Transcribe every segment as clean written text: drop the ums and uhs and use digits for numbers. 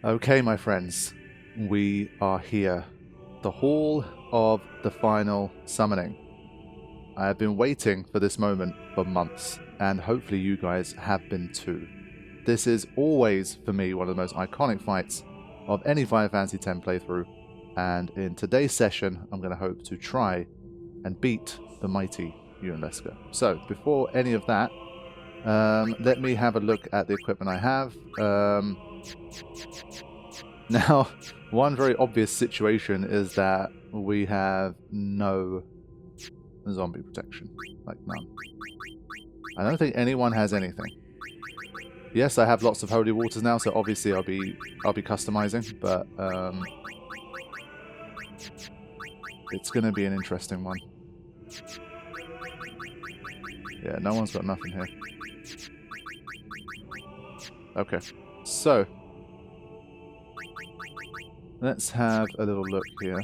Okay, my friends, we are here. The Hall of the Final Summoning. I have been waiting for this moment for months, and hopefully you guys have been too. This is always, for me, one of the most iconic fights of any Final Fantasy X playthrough, and in today's session, I'm going to hope to try and beat the mighty Yunalesca. So, before any of that, let me have a look at the equipment I have. Now, one very obvious situation is that we have no zombie protection. Like, none. I don't think anyone has anything. Yes, I have lots of holy waters now, so obviously I'll be customizing, but it's going to be an interesting one. Yeah, no one's got nothing here. Okay, so let's have a little look here.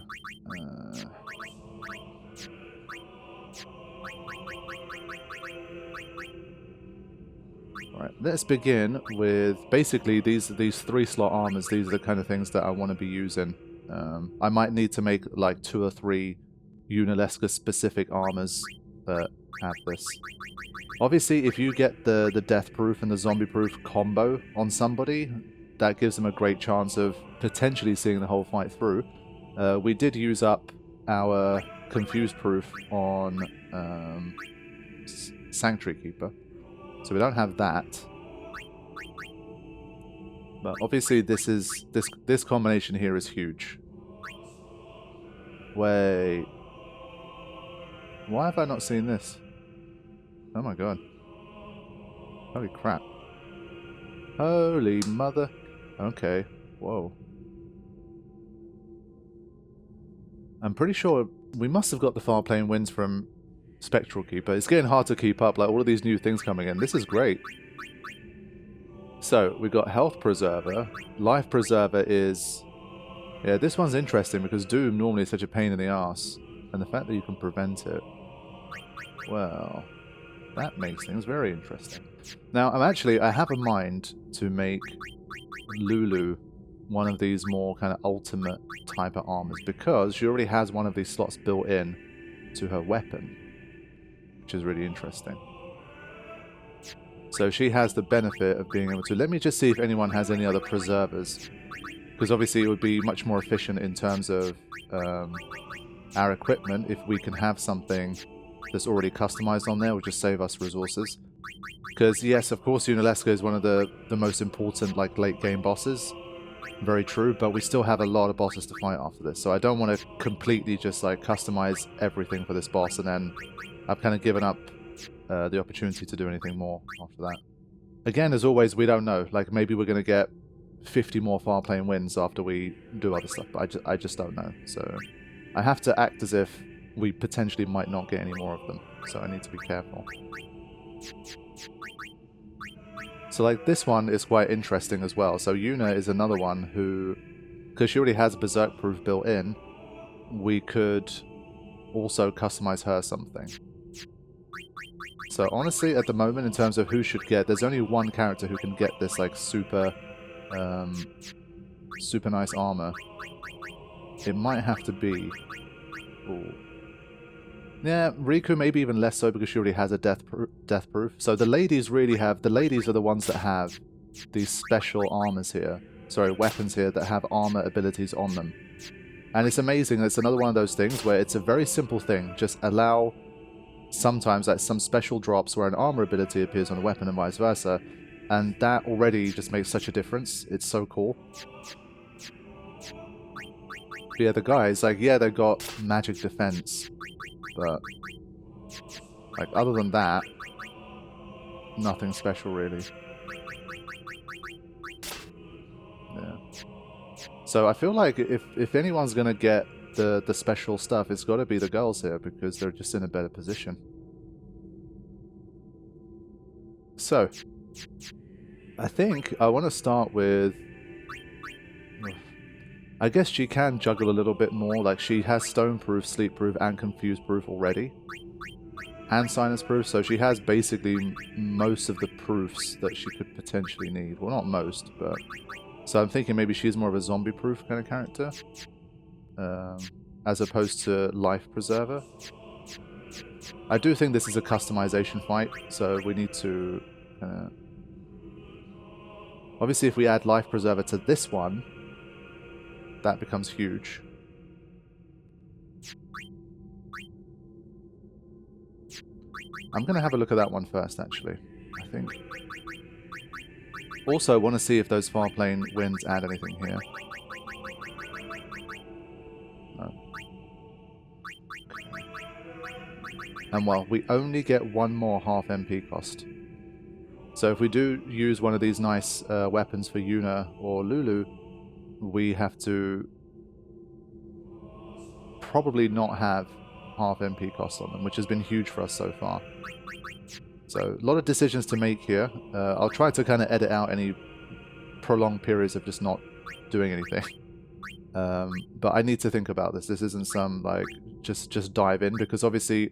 Alright, let's begin with basically these 3-slot armors. These are the kind of things that I want to be using. I might need to make like 2 or 3 Yunalesca specific armors that have this. Obviously, if you get the death proof and the zombie proof combo on somebody, that gives them a great chance of potentially seeing the whole fight through. We did use up our confused proof on Sanctuary Keeper, so we don't have that. But obviously, this combination here is huge. Wait, why have I not seen this? Oh my god! Holy crap! Holy mother! Okay, whoa. I'm pretty sure we must have got the far plane winds from Spectral Keeper. It's getting hard to keep up, like all of these new things coming in. This is great. So, we got Health Preserver. Life Preserver is... Yeah, this one's interesting because Doom normally is such a pain in the ass. And the fact that you can prevent it... Well... That makes things very interesting. Now, I have a mind to make Lulu one of these more kind of ultimate type of armors, because she already has one of these slots built in to her weapon, which is really interesting. So she has the benefit of being able to... Let me just see if anyone has any other preservers, because obviously it would be much more efficient in terms of our equipment if we can have something that's already customized on there. Will just save us resources. Because yes, of course, Yunalesca is one of the most important like late game bosses. Very true, but we still have a lot of bosses to fight after this. So I don't want to completely just like customize everything for this boss, and then I've kind of given up the opportunity to do anything more after that. Again, as always, we don't know. Like maybe we're going to get 50 more far plane wins after we do other stuff, but I just don't know. So I have to act as if we potentially might not get any more of them, so I need to be careful. So like this one is quite interesting as well. So Yuna is another one who, because she already has Berserk proof built in, we could also customize her something. So honestly, at the moment, in terms of who should get, there's only one character who can get this like super nice armor. It might have to be... Ooh. Yeah, Riku maybe even less so because she already has a death proof. So the ladies really have... The ladies are the ones that have these special armors here. Sorry, weapons here that have armor abilities on them. And it's amazing. It's another one of those things where it's a very simple thing. Just allow sometimes like some special drops where an armor ability appears on a weapon and vice versa. And that already just makes such a difference. It's so cool. But yeah, the guys, like, yeah, they've got magic defense. But, like, other than that, nothing special, really. Yeah. So I feel like if anyone's going to get the special stuff, it's got to be the girls here, because they're just in a better position. So, I think I want to start with... I guess she can juggle a little bit more. Like, she has stone proof, sleep proof, and confused proof already. And sinus proof, so she has basically most of the proofs that she could potentially need. Well, not most, but So I'm thinking maybe she's more of a zombie-proof kind of character, as opposed to life preserver. I do think this is a customization fight, so we need to... obviously, if we add life preserver to this one, that becomes huge. I'm going to have a look at that one first, actually, I think. Also, I want to see if those far plane winds add anything here. No. And well, we only get one more half MP cost. So if we do use one of these nice weapons for Yuna or Lulu, we have to probably not have half MP cost on them, which has been huge for us so far. So a lot of decisions to make here. I'll try to kind of edit out any prolonged periods of just not doing anything. But I need to think about this. This isn't some like just dive in, because obviously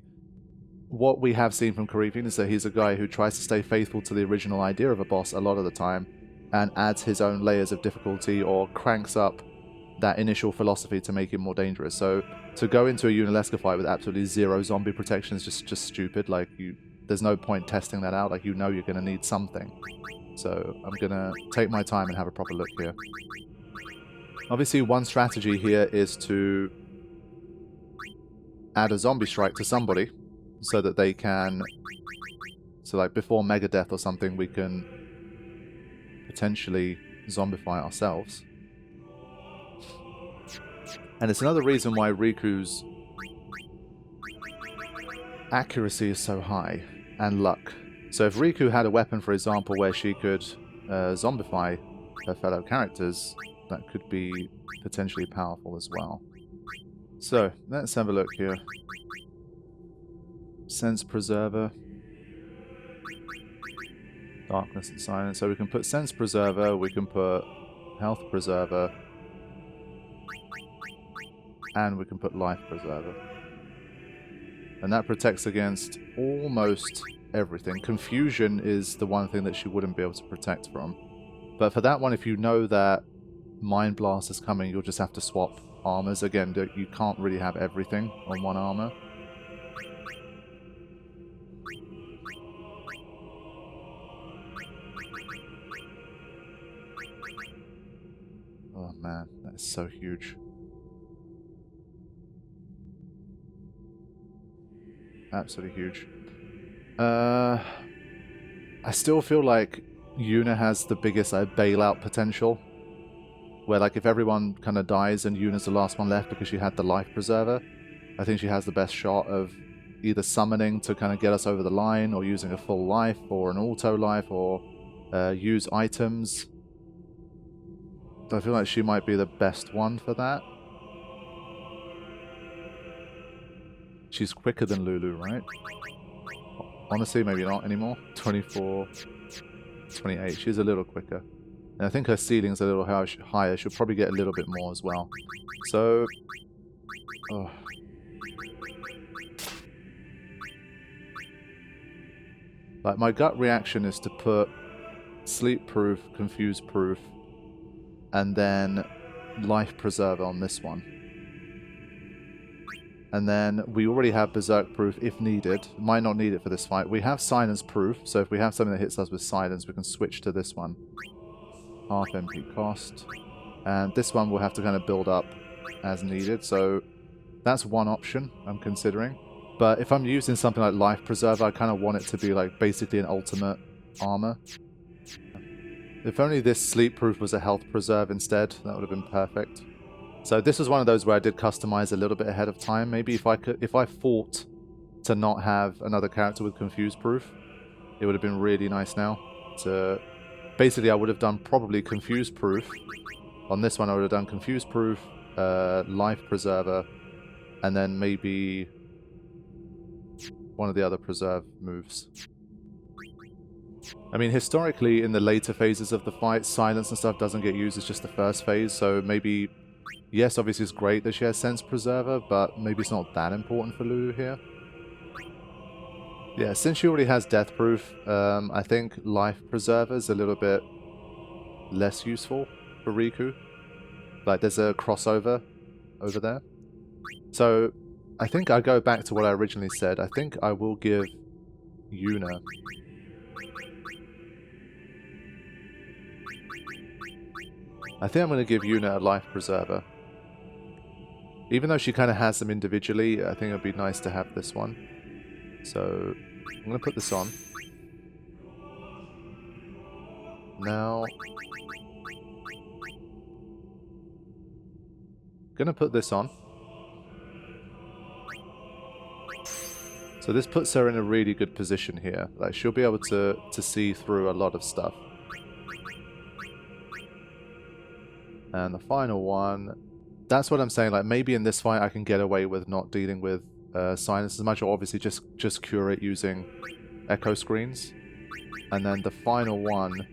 what we have seen from Karifean is that he's a guy who tries to stay faithful to the original idea of a boss a lot of the time and adds his own layers of difficulty or cranks up that initial philosophy to make it more dangerous. So to go into a Yunalesca fight with absolutely zero zombie protection is just stupid. Like, there's no point testing that out. Like, you know you're going to need something. So I'm going to take my time and have a proper look here. Obviously, one strategy here is to add a zombie strike to somebody so that they can... So like before Megadeth or something, we can potentially zombify ourselves. And it's another reason why Riku's accuracy is so high, and luck. So if Riku had a weapon, for example, where she could zombify her fellow characters, that could be potentially powerful as well. So, let's have a look here. Sense Preserver. Darkness and Silence. So we can put Sense Preserver, we can put Health Preserver, and we can put Life Preserver. And that protects against almost everything. Confusion is the one thing that she wouldn't be able to protect from. But for that one, if you know that Mind Blast is coming, you'll just have to swap armors. Again, you can't really have everything on one armor. Oh man, that is so huge. Absolutely huge. I still feel like Yuna has the biggest bailout potential. Where like if everyone kind of dies and Yuna's the last one left because she had the life preserver, I think she has the best shot of either summoning to kind of get us over the line, or using a full life, or an auto life, or use items. So I feel like she might be the best one for that. She's quicker than Lulu, right? Honestly, maybe not anymore. 24, 28. She's a little quicker. And I think her ceiling's a little higher. She'll probably get a little bit more as well. So... Oh. Like, my gut reaction is to put Sleep Proof, Confuse Proof, and then Life Preserver on this one. And then we already have Berserk Proof if needed. Might not need it for this fight. We have Silence Proof, so if we have something that hits us with Silence, we can switch to this one. Half MP cost. And this one we'll have to kind of build up as needed. So that's one option I'm considering. But if I'm using something like Life Preserver, I kind of want it to be like basically an ultimate armor. If only this Sleep Proof was a Health Preserve instead, that would have been perfect. So this was one of those where I did customize a little bit ahead of time. Maybe if I fought to not have another character with Confuse Proof, it would have been really nice now. Basically, I would have done probably Confuse Proof. On this one, I would have done Confuse Proof, Life Preserver, and then maybe one of the other preserve moves. I mean, historically, in the later phases of the fight, Silence and stuff doesn't get used. It's just the first phase, so maybe... Yes, obviously it's great that she has Sense Preserver, but maybe it's not that important for Lulu here. Yeah, since she already has Death Proof, I think Life Preserver is a little bit less useful. for Riku. Like, there's a crossover over there. So, I think I go back to what I originally said. I think I will give Yuna... I think I'm going to give Yuna a life preserver. Even though she kind of has them individually, I think it would be nice to have this one. So, I'm going to put this on. Now... going to put this on. So this puts her in a really good position here. Like, she'll be able to see through a lot of stuff. And the final one, that's what I'm saying, like maybe in this fight I can get away with not dealing with silence as much, or obviously just cure it using echo screens. And then the final one,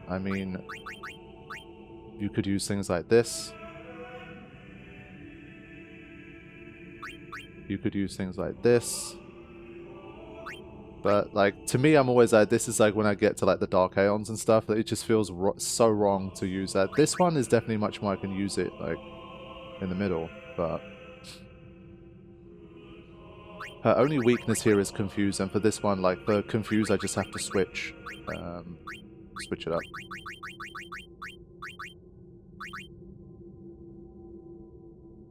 I mean, you could use things like this. You could use things like this. But, like, to me, I'm always like, this is like when I get to, like, the Dark Aeons and stuff, that it just feels so wrong to use that. This one is definitely much more I can use it, like, in the middle, but... her only weakness here is Confuse, and for this one, like, for Confuse, I just have to switch it up.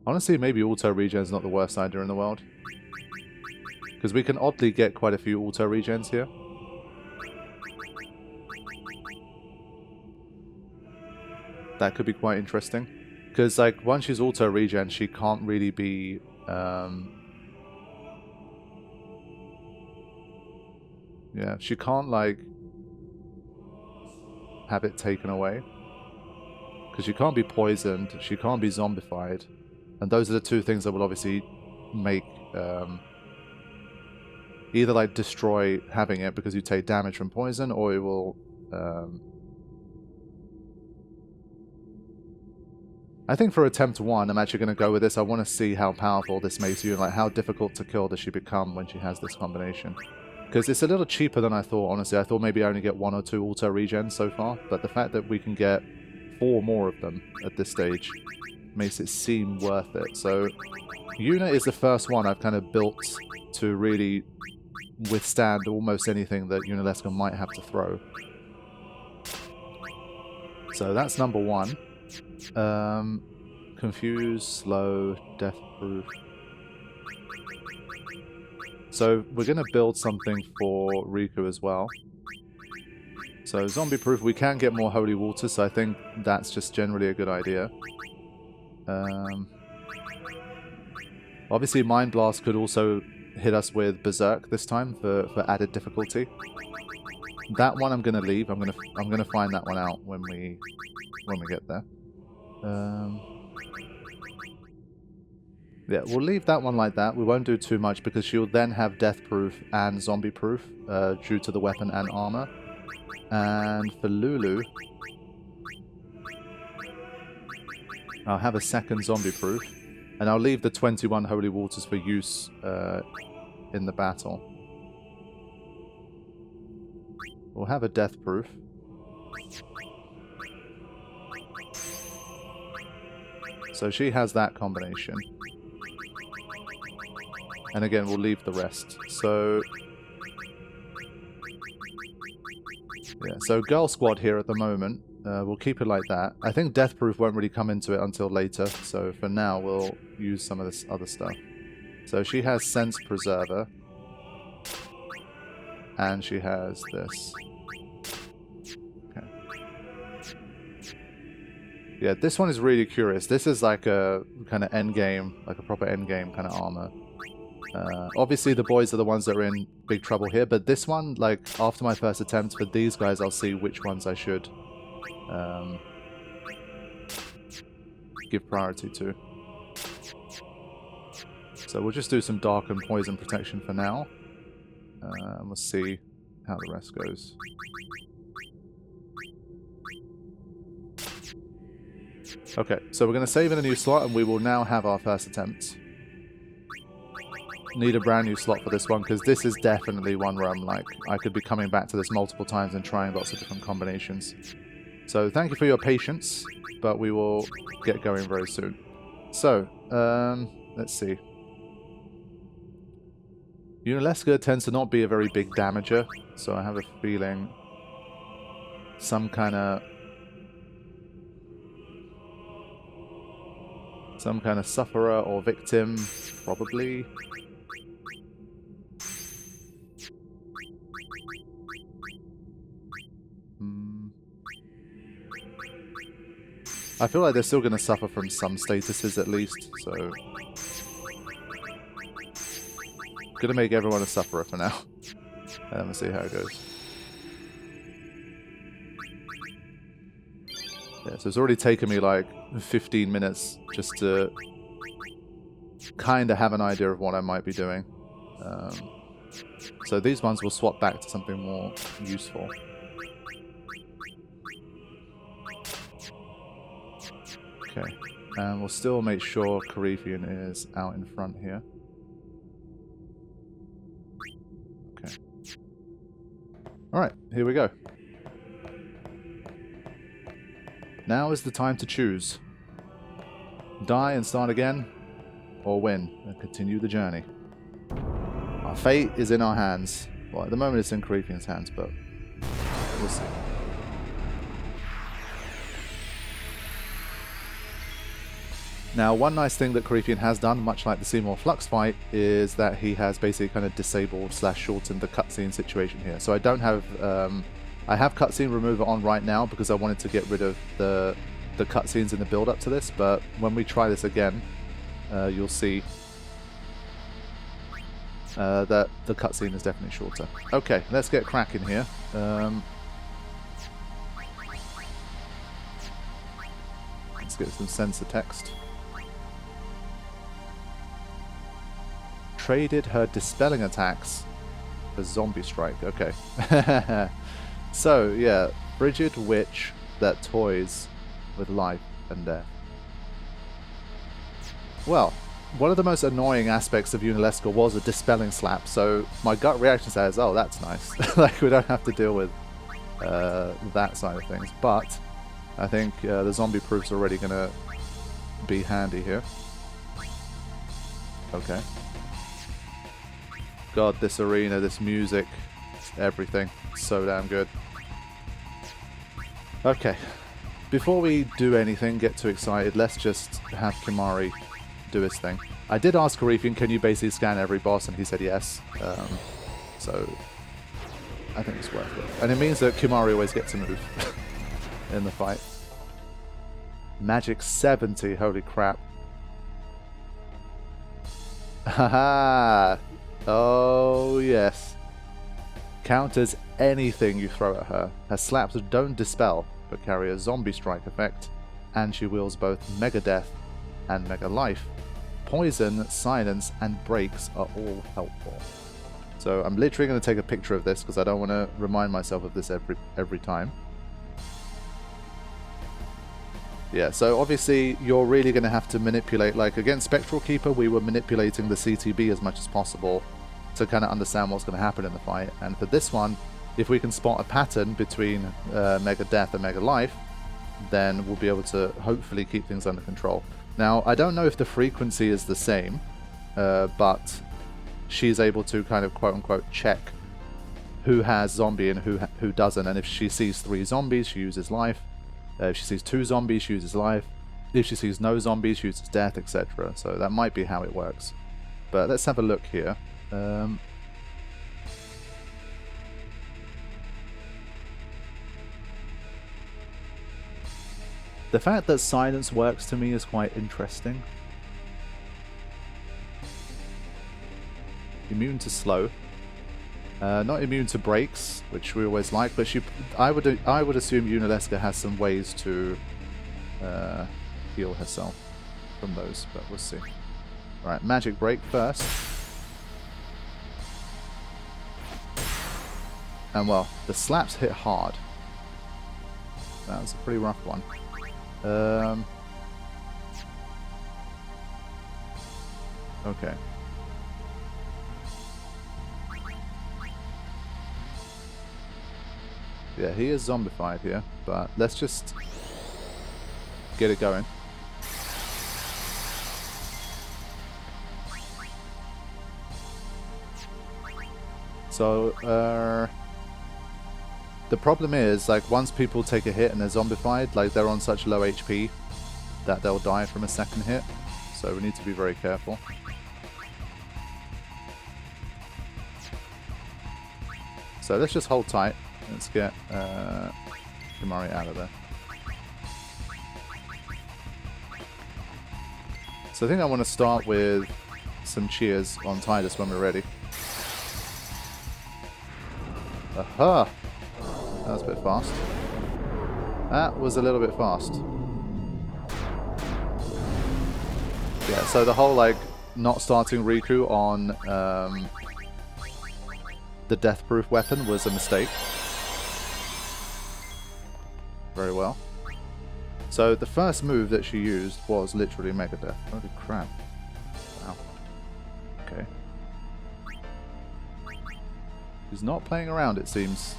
Honestly, maybe auto-regen is not the worst idea in the world. Because we can oddly get quite a few auto-regens here. That could be quite interesting. Because, like, once she's auto-regen, she can't really be... yeah, she can't, like... have it taken away. Because she can't be poisoned, she can't be zombified. And those are the two things that will obviously make... either like destroy having it because you take damage from poison, or it will I think for attempt 1 I'm actually going to go with this. I want to see how powerful this makes you, and like how difficult to kill does she become when she has this combination. Because it's a little cheaper than I thought, honestly. I thought maybe I only get 1 or 2 auto regens so far, but the fact that we can get 4 more of them at this stage makes it seem worth it. So Yuna is the first one I've kind of built to really withstand almost anything that Yunalesca might have to throw. So that's number 1. Confuse, slow, death proof. So we're going to build something for Riku as well. So zombie proof, we can get more holy water, so I think that's just generally a good idea. Obviously Mind Blast could also hit us with Berserk this time for added difficulty. That one I'm gonna leave. I'm gonna find that one out when we get there. Yeah, we'll leave that one like that. We won't do too much because she'll then have death proof and zombie proof due to the weapon and armor. And for Lulu, I'll have a second zombie proof, and I'll leave the 21 holy waters for use in the battle. We'll have a death proof. So she has that combination. And again, we'll leave the rest. So yeah, so Girl Squad here at the moment. We'll keep it like that. I think death proof won't really come into it until later. So for now, we'll use some of this other stuff. So she has Sense Preserver. And she has this. Okay. Yeah, this one is really curious. This is like a kind of endgame, like a proper endgame kind of armor. Obviously the boys are the ones that are in big trouble here, but this one, like, after my first attempt for these guys, I'll see which ones I should give priority to. So we'll just do some dark and poison protection for now. And we'll see how the rest goes. Okay, so we're going to save in a new slot, and we will now have our first attempt. need a brand new slot for this one, because this is definitely one where I'm like, I could be coming back to this multiple times and trying lots of different combinations. So thank you for your patience, but we will get going very soon. So, let's see. Yunalesca tends to not be a very big damager, so I have a feeling some kind of sufferer or victim, probably. I feel like they're still going to suffer from some statuses at least, so going to make everyone a sufferer for now. And then we'll see how it goes. Yeah, so it's already taken me like 15 minutes just to kind of have an idea of what I might be doing. So these ones will swap back to something more useful. Okay, and we'll still make sure Karifean is out in front here. Okay. Alright, here we go. Now is the time to choose. Die and start again, or win and continue the journey. Our fate is in our hands. Well, at the moment it's in Karifean's hands, but we'll see. Now, one nice thing that Karifean has done, much like the Seymour Flux fight, is that he has basically kind of disabled / shortened the cutscene situation here. So I don't have... I have cutscene remover on right now because I wanted to get rid of the cutscenes in the build-up to this, but when we try this again, you'll see that the cutscene is definitely shorter. Okay, let's get cracking here. Let's get some sensor text. Traded her dispelling attacks for zombie strike. Okay. So, yeah, frigid witch that toys with life and death. Well, one of the most annoying aspects of Yunalesca was a dispelling slap, so my gut reaction says, oh, that's nice. Like, we don't have to deal with that side of things. But I think the zombie proof's already going to be handy here. Okay. God, this arena, this music, everything. So damn good. Okay. Before we do anything, get too excited, let's just have Kimari do his thing. I did ask Karifean, can you basically scan every boss? And he said yes. So I think it's worth it. And it means that Kimari always gets to move in the fight. Magic 70, holy crap. Haha! Oh yes. Counters anything you throw at her. Her slaps don't dispel, but carry a zombie strike effect, and she wields both Mega Death and Mega Life. Poison, silence, and breaks are all helpful. So I'm literally going to take a picture of this because I don't want to remind myself of this every time. Yeah, so obviously you're really going to have to manipulate, like against Spectral Keeper, we were manipulating the CTB as much as possible to kind of understand what's going to happen in the fight. And for this one, if we can spot a pattern between Mega Death and Mega Life, then we'll be able to hopefully keep things under control. Now, I don't know if the frequency is the same, but she's able to kind of quote-unquote check who has zombie and who doesn't. And if she sees 3 zombies, she uses life. If she sees 2 zombies, she uses life. If she sees no zombies, she uses death, etc. So that might be how it works. But let's have a look here. The fact that silence works to me is quite interesting. Immune to slow. Not immune to breaks, which we always like, but I would assume Yunalesca has some ways to heal herself from those, but we'll see. Alright, magic break first. And well, the slaps hit hard. That was a pretty rough one. Okay. Yeah, he is zombified here, but let's just get it going. So, the problem is, like, once people take a hit and they're zombified, like, they're on such low HP that they'll die from a second hit. So we need to be very careful. So let's just hold tight. Let's get Kimari out of there. So I think I want to start with some cheers on Tidus when we're ready. Aha! That was a bit fast. That was a little bit fast. Yeah, so the whole, like, not starting Riku on the death-proof weapon was a mistake. Very well. So the first move that she used was literally Mega Death. Holy crap. Wow. Okay. She's not playing around, it seems.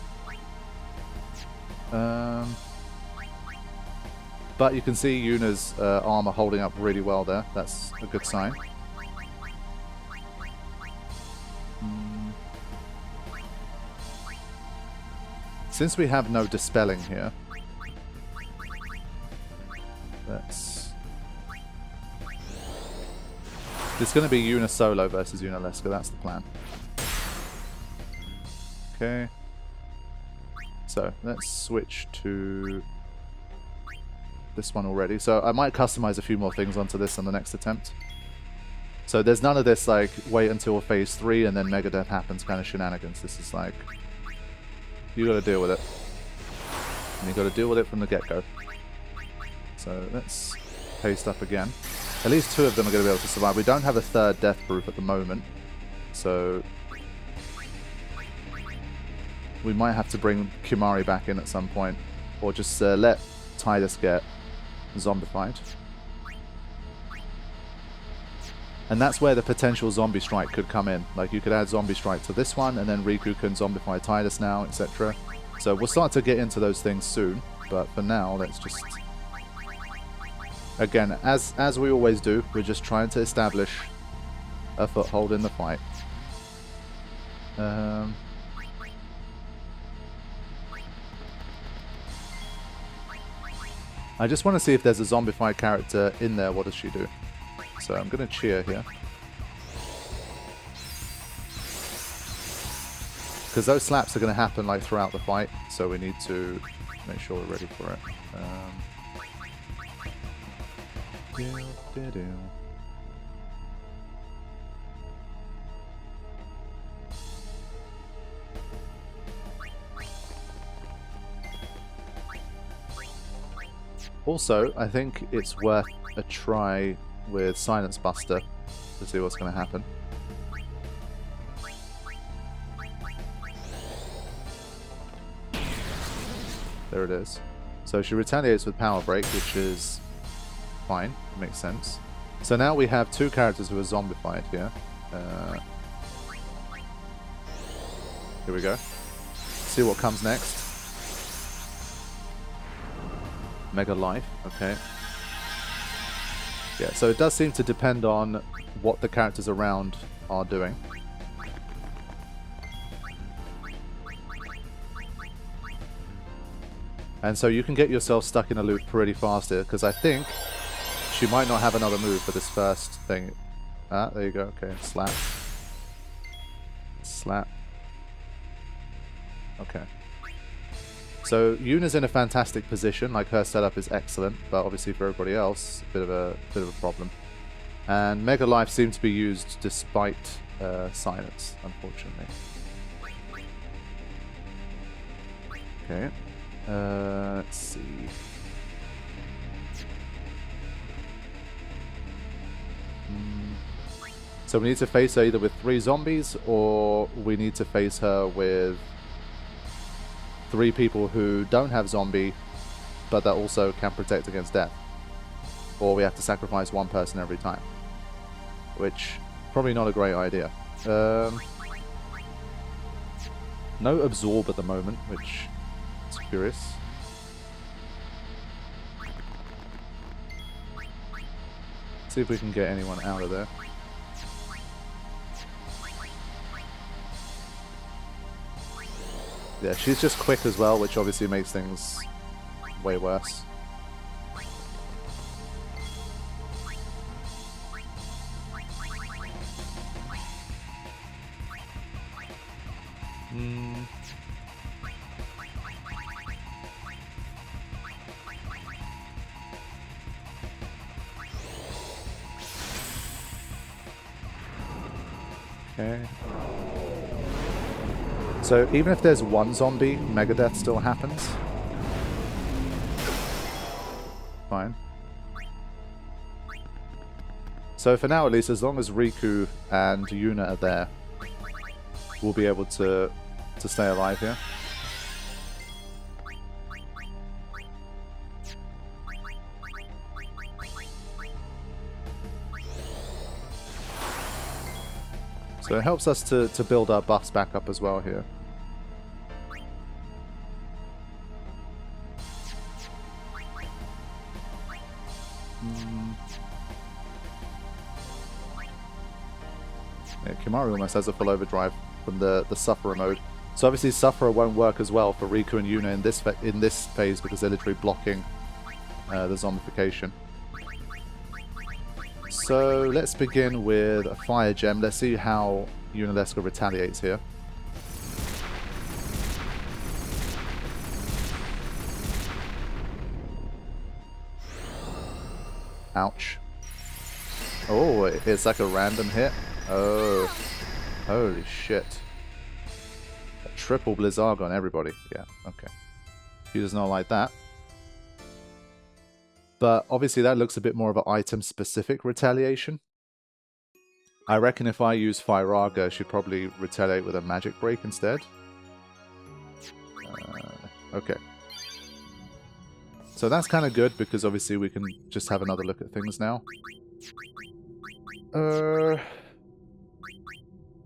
But you can see Yuna's armor holding up really well there. That's a good sign. Since we have no dispelling here, let's... It's going to be Yuna solo versus Yunalesca, that's the plan. Okay. So, let's switch to this one already. So, I might customize a few more things onto this on the next attempt. So, there's none of this, like, wait until phase 3 and then Mega Death happens kind of shenanigans. This is like... You gotta deal with it. And you gotta deal with it from the get-go. So, let's paste up again. At least 2 of them are gonna be able to survive. We don't have a third death proof at the moment. So... we might have to bring Kimari back in at some point. Or just let Tidus get zombified. And that's where the potential zombie strike could come in. Like, you could add zombie strike to this one, and then Riku can zombify Tidus now, etc. So we'll start to get into those things soon. But for now, let's just... Again, as we always do, we're just trying to establish a foothold in the fight. I just want to see if there's a zombified character in there. What does she do? So I'm going to cheer here. Because those slaps are going to happen like throughout the fight, so we need to make sure we're ready for it. Also, I think it's worth a try with Silence Buster to see what's going to happen. There it is. So she retaliates with Power Break, which is fine. It makes sense. So now we have 2 characters who are zombified here. Here we go. See what comes next. Mega Life, okay. Yeah, so it does seem to depend on what the characters around are doing. And so you can get yourself stuck in a loop pretty fast here, because I think she might not have another move for this first thing. Ah, there you go, okay, slap. Slap. Okay. So Yuna's in a fantastic position, like her setup is excellent, but obviously for everybody else, a bit of a problem. And Mega Life seems to be used despite silence, unfortunately. Okay, let's see. So we need to face her either with 3 zombies, or we need to face her with 3 people who don't have zombie, but that also can protect against death. Or we have to sacrifice 1 person every time. Which, probably not a great idea. No Absorb at the moment, which is Curious. See if we can get anyone out of there. Yeah, she's just quick as well, which obviously makes things way worse. Okay. So even if there's one zombie, Megadeth still happens. Fine. So for now, at least, as long as Riku and Yuna are there, we'll be able to stay alive here. So it helps us to build our buffs back up as well here. Yeah, Kimaru almost has a full overdrive from the Sufferer mode. So obviously Sufferer won't work as well for Riku and Yuna in this phase because they're literally blocking the zombification. So let's begin with a fire gem. Let's see how Yunalesca retaliates here. Ouch. Oh, it's like a random hit. Oh, holy shit. A triple Blizzard on everybody. Yeah, okay. He does not like that. But obviously that looks a bit more of an item-specific retaliation. I reckon if I use Firaga, she'd probably retaliate with a magic break instead. Okay. So that's kind of good because obviously we can just have another look at things now.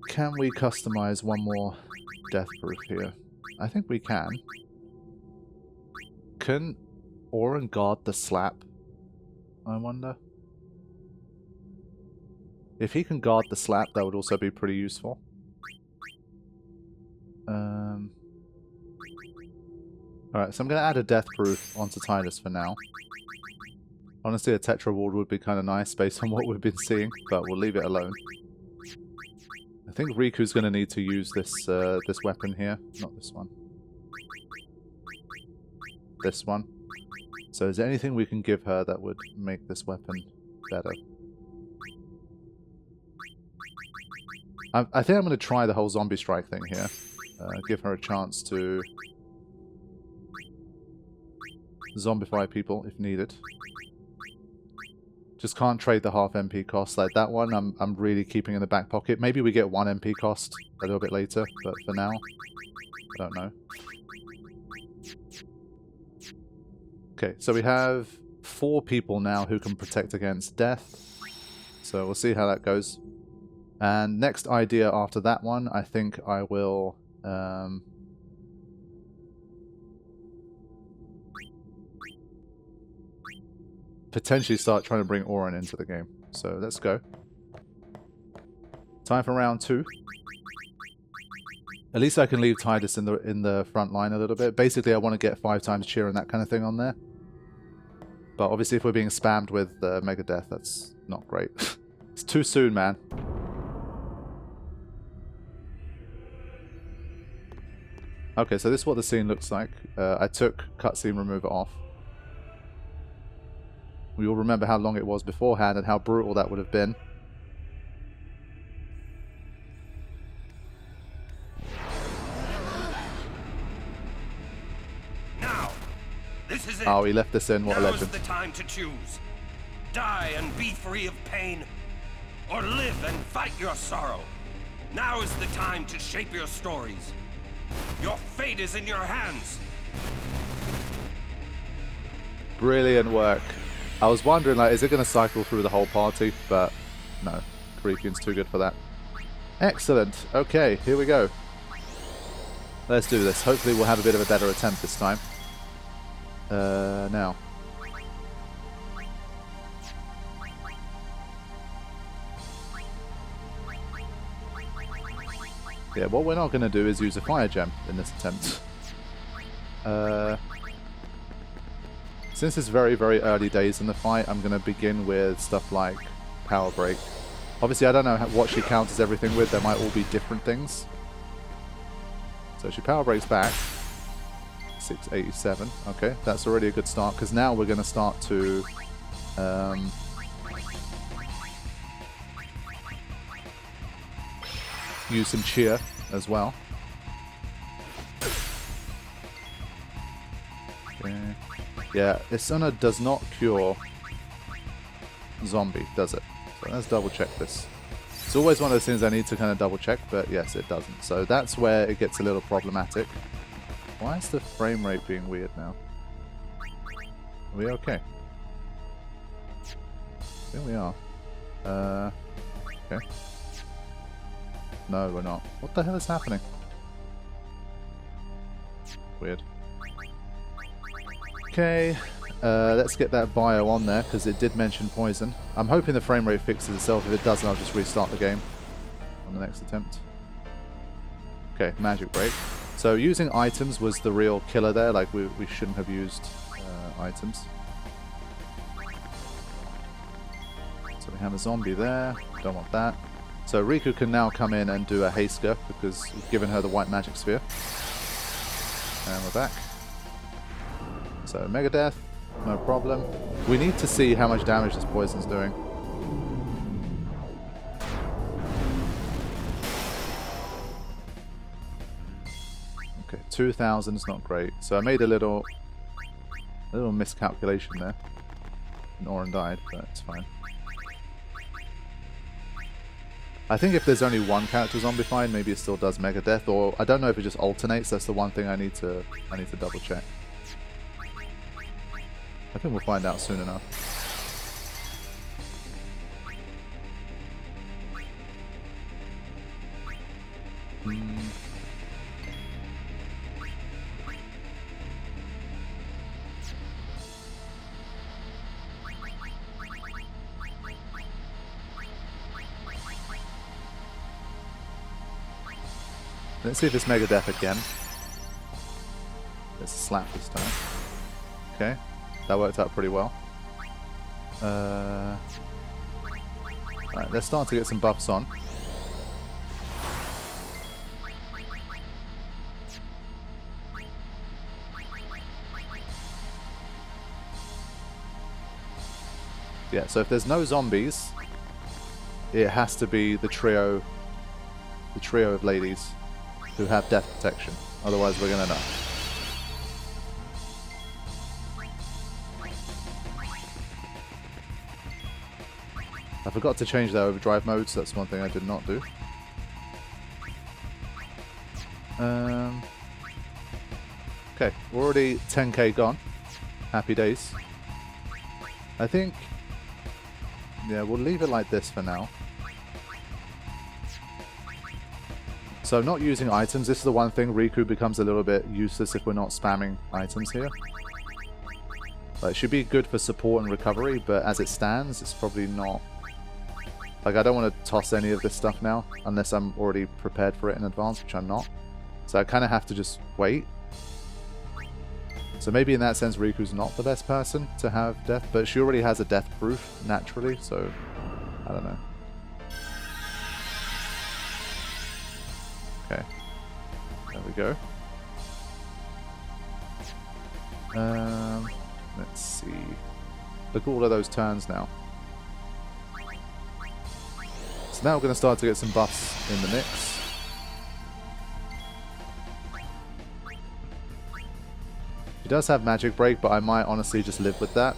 Can we customize one more death proof here? I think we can. Can Orin guard the slap? I wonder. If he can guard the slap, that would also be pretty useful. Alright, so I'm going to add a death proof onto Tidus for now. Honestly, a Tetra Ward would be kind of nice based on what we've been seeing, but we'll leave it alone. I think Riku's going to need to use this this weapon here, not this one. This one. So is there anything we can give her that would make this weapon better? I think I'm going to try the whole zombie strike thing here. Give her a chance to zombify people if needed. Just can't trade the half MP cost. Like that one, I'm really keeping in the back pocket. Maybe we get 1 MP cost a little bit later, but for now, I don't know. Okay, so we have 4 people now who can protect against death. So we'll see how that goes. And next idea after that one, I think I will... potentially start trying to bring Orin into the game. So let's go. Time for round 2. At least I can leave Tidus in the front line a little bit. Basically, I want to get 5 times cheer and that kind of thing on there. But obviously, if we're being spammed with Megadeth, that's not great. It's too soon, man. Okay, so this is what the scene looks like. I took cutscene remover off. We all remember how long it was beforehand and how brutal that would have been. Now, this is it. Oh, he left this in. What a legend. Now's the time to choose. Die and be free of pain, or live and fight your sorrow. Now is the time to shape your stories. Your fate is in your hands. Brilliant work. I was wondering, like, is it going to cycle through the whole party? But no, Karifean's too good for that. Excellent. Okay, here we go. Let's do this. Hopefully we'll have a bit of a better attempt this time. Now. Yeah, what we're not going to do is use a fire gem in this attempt. Since it's very, very early days in the fight, I'm going to begin with stuff like Power Break. Obviously, I don't know what she counters everything with. There might all be different things. So she Power Breaks back. 687. Okay, that's already a good start, because now we're going to start to... use some cheer as well. Okay. Yeah, Isuna does not cure zombie, does it? So let's double check this. It's always one of those things I need to kind of double check, but yes, it doesn't. So that's where it gets a little problematic. Why is the frame rate being weird now? Are we okay? I think we are. Okay. No, we're not. What the hell is happening? Weird. Okay, let's get that bio on there, because it did mention poison. I'm hoping the frame rate fixes itself. If it doesn't, I'll just restart the game on the next attempt. Okay, magic break. So using items was the real killer there. Like, we shouldn't have used items. So we have a zombie there. Don't want that. So Riku can now come in and do a Heiska, because we've given her the white magic sphere. And we're back. So Megadeth, no problem. We need to see how much damage this poison's doing. Okay, 2,000 is not great. So I made a little miscalculation there. And Orin died, but it's fine. I think if there's only one character zombified, maybe it still does Megadeth, or I don't know if it just alternates. That's the one thing I need to double check. I think we'll find out soon enough. Let's see if it's Megadeth again. Let's slap this time. Okay, that worked out pretty well. Alright, let's start to get some buffs on. Yeah, so if there's no zombies, it has to be the trio of ladies who have death protection. Otherwise, we're gonna know. I forgot to change their overdrive mode, so that's one thing I did not do. Okay, we're already 10k gone. Happy days. I think... yeah, we'll leave it like this for now. So not using items, this is the one thing. Riku becomes a little bit useless if we're not spamming items here. It should be good for support and recovery, but as it stands, it's probably not... like, I don't want to toss any of this stuff now, unless I'm already prepared for it in advance, which I'm not. So I kind of have to just wait. So maybe in that sense, Riku's not the best person to have death, but she already has a death proof, naturally, so... I don't know. Okay, there we go. Let's see. Look at all of those turns now. So now we're going to start to get some buffs in the mix. She does have magic break, but I might honestly just live with that.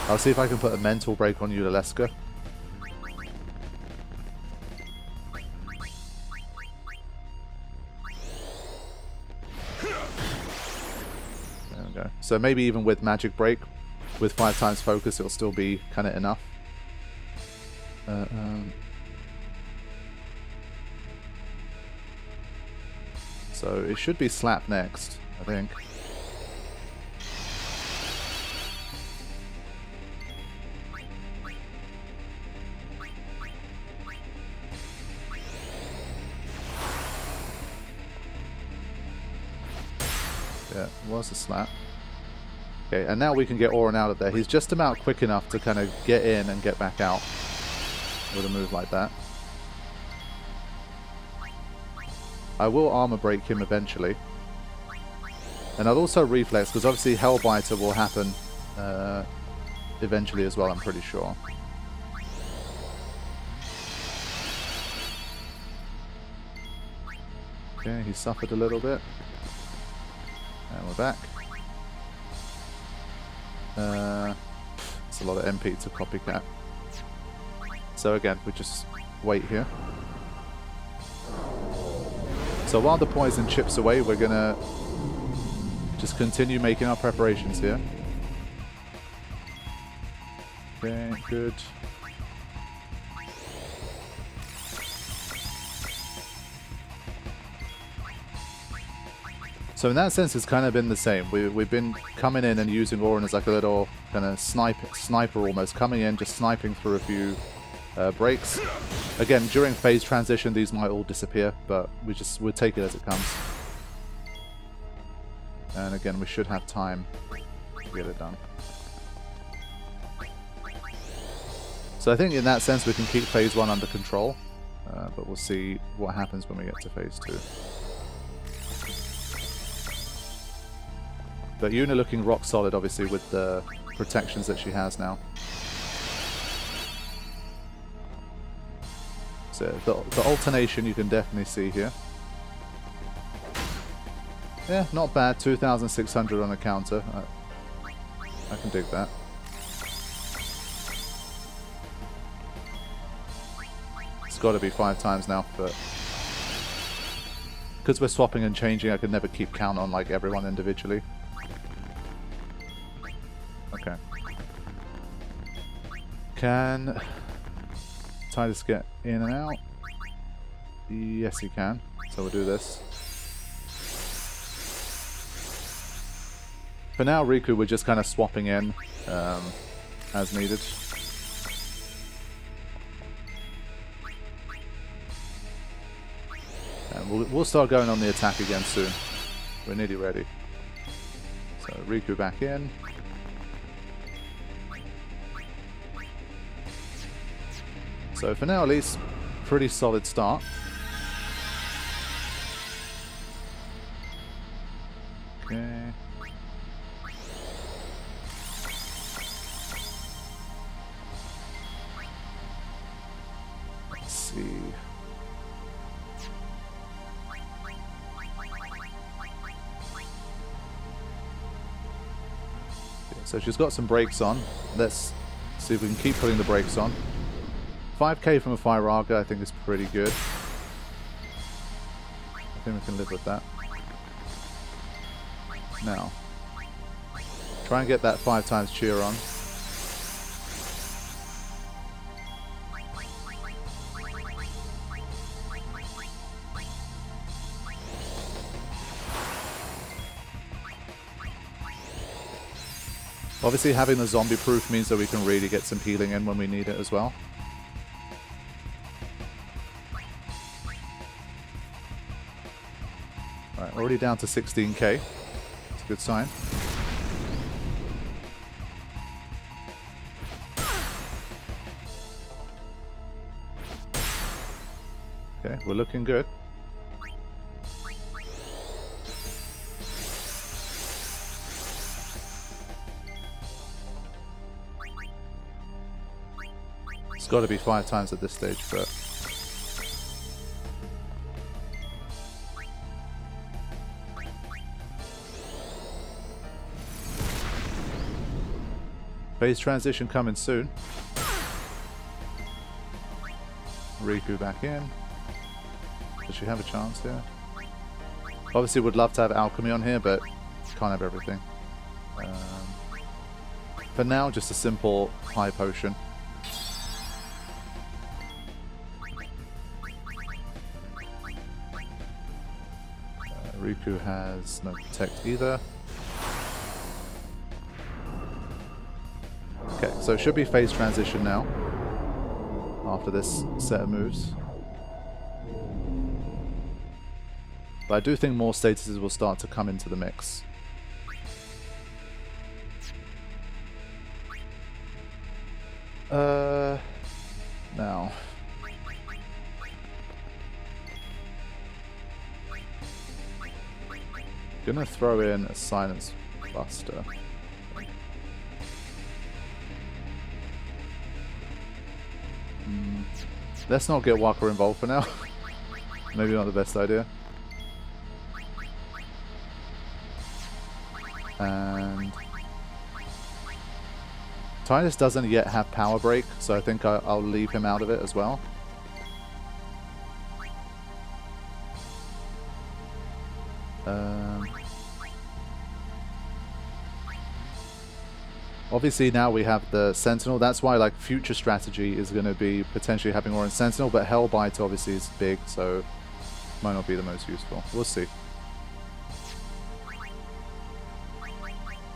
I'll see if I can put a mental break on Yunalesca. So maybe even with magic break, with 5 times focus, it'll still be kind of enough. So it should be slap next, I think. Yeah, it was a slap. Okay, and now we can get Auron out of there. He's just about quick enough to kind of get in and get back out with a move like that. I will armor break him eventually. And I'll also reflex, because obviously Hellbiter will happen eventually as well, I'm pretty sure. Okay, he suffered a little bit. And we're back. It's a lot of MP to copycat. So again, we just wait here. So while the poison chips away, we're gonna just continue making our preparations here. Okay, good. So in that sense, it's kind of been the same. We've been coming in and using Auron as like a little kind of sniper almost, coming in, just sniping through a few breaks. Again, during phase transition, these might all disappear, but we'll take it as it comes. And again, we should have time to get it done. So I think in that sense, we can keep phase 1 under control, but we'll see what happens when we get to phase 2. But Yuna looking rock solid, obviously, with the protections that she has now. So the alternation you can definitely see here. Yeah, not bad. 2,600 on a counter. I can dig that. It's got to be 5 times now, but because we're swapping and changing, I could never keep count on like everyone individually. Okay. Can Tidus get in and out? Yes, he can. So we'll do this. For now, Riku, we're just kind of swapping in as needed. And we'll start going on the attack again soon. We're nearly ready. So Riku back in. So for now, at least, pretty solid start. Okay. Let's see. Okay, so she's got some brakes on. Let's see if we can keep putting the brakes on. 5k from a Firaga, I think is pretty good. I think we can live with that. Now, try and get that 5 times cheer on. Obviously having the zombie proof means that we can really get some healing in when we need it as well. Alright, already down to 16k. It's a good sign. Okay, we're looking good. It's got to be 5 times at this stage, but... phase transition coming soon. Riku back in. Does she have a chance here? Obviously would love to have alchemy on here, but can't have everything. For now, just a simple high potion. Riku has no protect either. Okay, so it should be phase transition now, after this set of moves. But I do think more statuses will start to come into the mix. Now. Gonna throw in a Silence Buster. Let's not get Walker involved for now. Maybe not the best idea. And Titus doesn't yet have Power Break, so I think I'll leave him out of it as well. Obviously now we have the Sentinel. That's why like future strategy is going to be potentially having Orange Sentinel, but Hellbite obviously is big, so might not be the most useful. We'll see.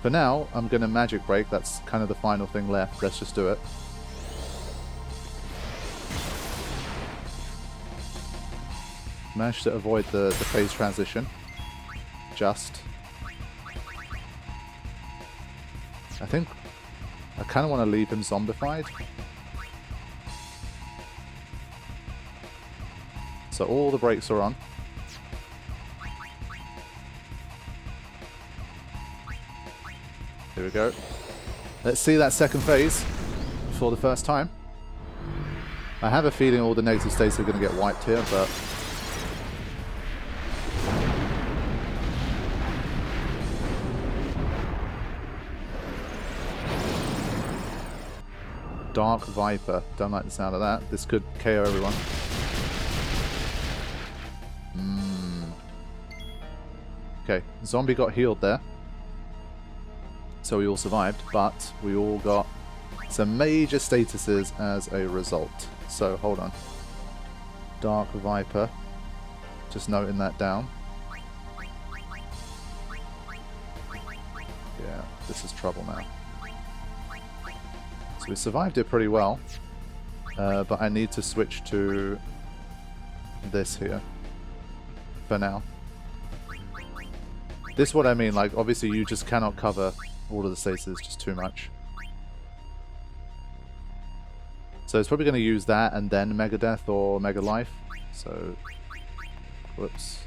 For now, I'm going to Magic Break. That's kind of the final thing left. Let's just do it. Managed to avoid the phase transition. Just. I think I kind of want to leave him zombified. So all the brakes are on. Here we go. Let's see that second phase for the first time. I have a feeling all the negative states are going to get wiped here, but... Dark Viper. Don't like the sound of that. This could KO everyone. Okay, zombie got healed there. So we all survived, but we all got some major statuses as a result. So hold on. Dark Viper. Just noting that down. Yeah, this is trouble now. So we survived it pretty well, but I need to switch to this here for now. This is what I mean, like obviously you just cannot cover all of the stasis, just too much. So it's probably going to use that and then Mega Death or Mega Life. So, whoops.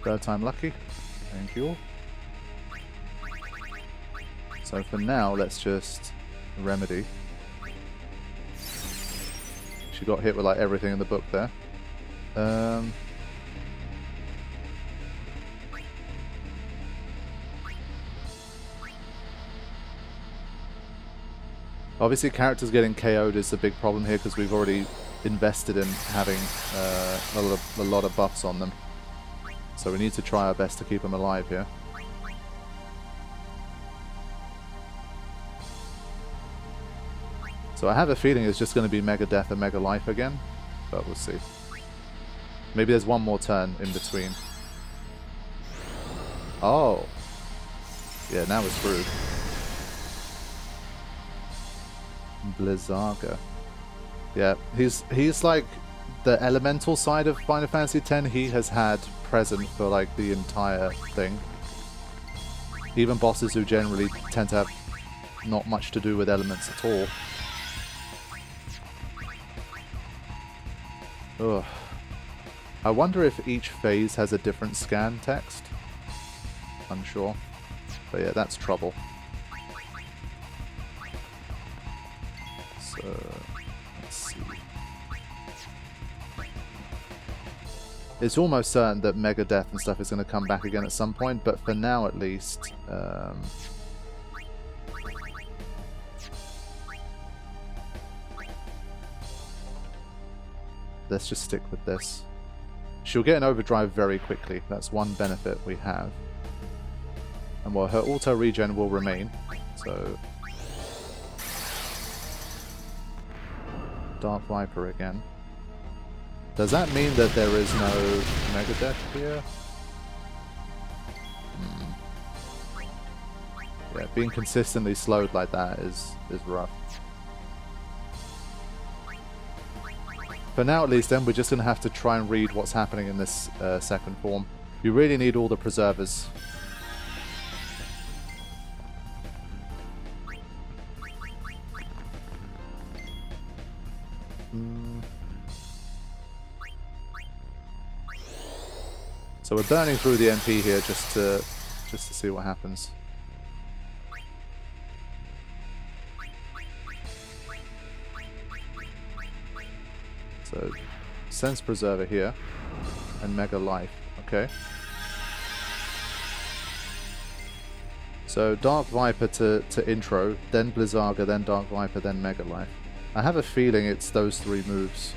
Third time lucky. Thank you. So for now, let's just remedy. She got hit with like everything in the book there. Obviously, characters getting KO'd is a big problem here because we've already invested in having a lot of buffs on them. So we need to try our best to keep them alive here. So I have a feeling it's just going to be Mega Death and Mega Life again, but we'll see. Maybe there's one more turn in between. Oh. Yeah, now we're screwed. Blizzaga. Yeah, he's like the elemental side of Final Fantasy X. He has had present for like the entire thing. Even bosses who generally tend to have not much to do with elements at all. Ugh. I wonder if each phase has a different scan text. Unsure. But yeah, that's trouble. So, let's see. It's almost certain that Mega Death and stuff is going to come back again at some point, but for now at least... let's just stick with this. She'll get an overdrive very quickly. That's one benefit we have. And well, her auto regen will remain. So... Dark Viper again. Does that mean that there is no Mega Death here? Yeah, being consistently slowed like that is rough. For now at least then, we're just going to have to try and read what's happening in this second form. You really need all the preservers. So we're burning through the MP here just to see what happens. So Sense Preserver here and Mega Life. Okay. So Dark Viper to intro, then Blizzaga, then Dark Viper, then Mega Life. I have a feeling it's those three moves.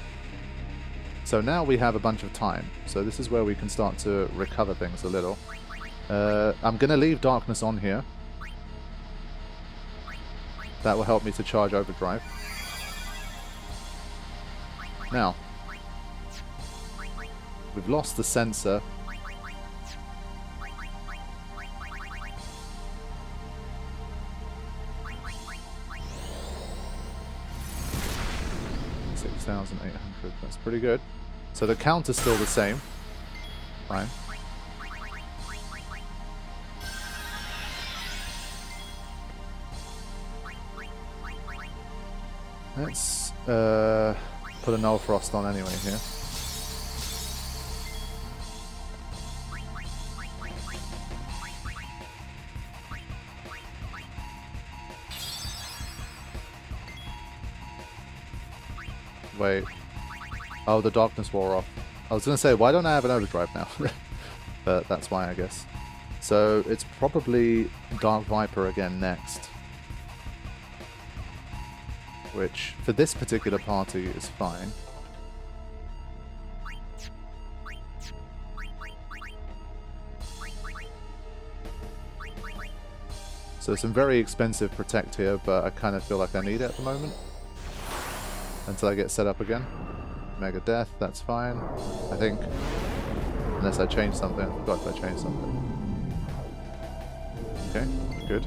So now we have a bunch of time. So this is where we can start to recover things a little. I'm going to leave Darkness on here. That will help me to charge Overdrive. Now, we've lost the sensor. $6,800. That's pretty good. So the count is still the same. Fine. Let's put a Null Frost on anyway here. Wait. Oh, the darkness wore off. I was going to say, why don't I have an overdrive now? But that's why, I guess. So it's probably Dark Viper again next. Which, for this particular party, is fine. So some very expensive Protect here, but I kind of feel like I need it at the moment. Until I get set up again. Mega Death, that's fine. I think. Unless I change something. I forgot if I changed something. Okay, good.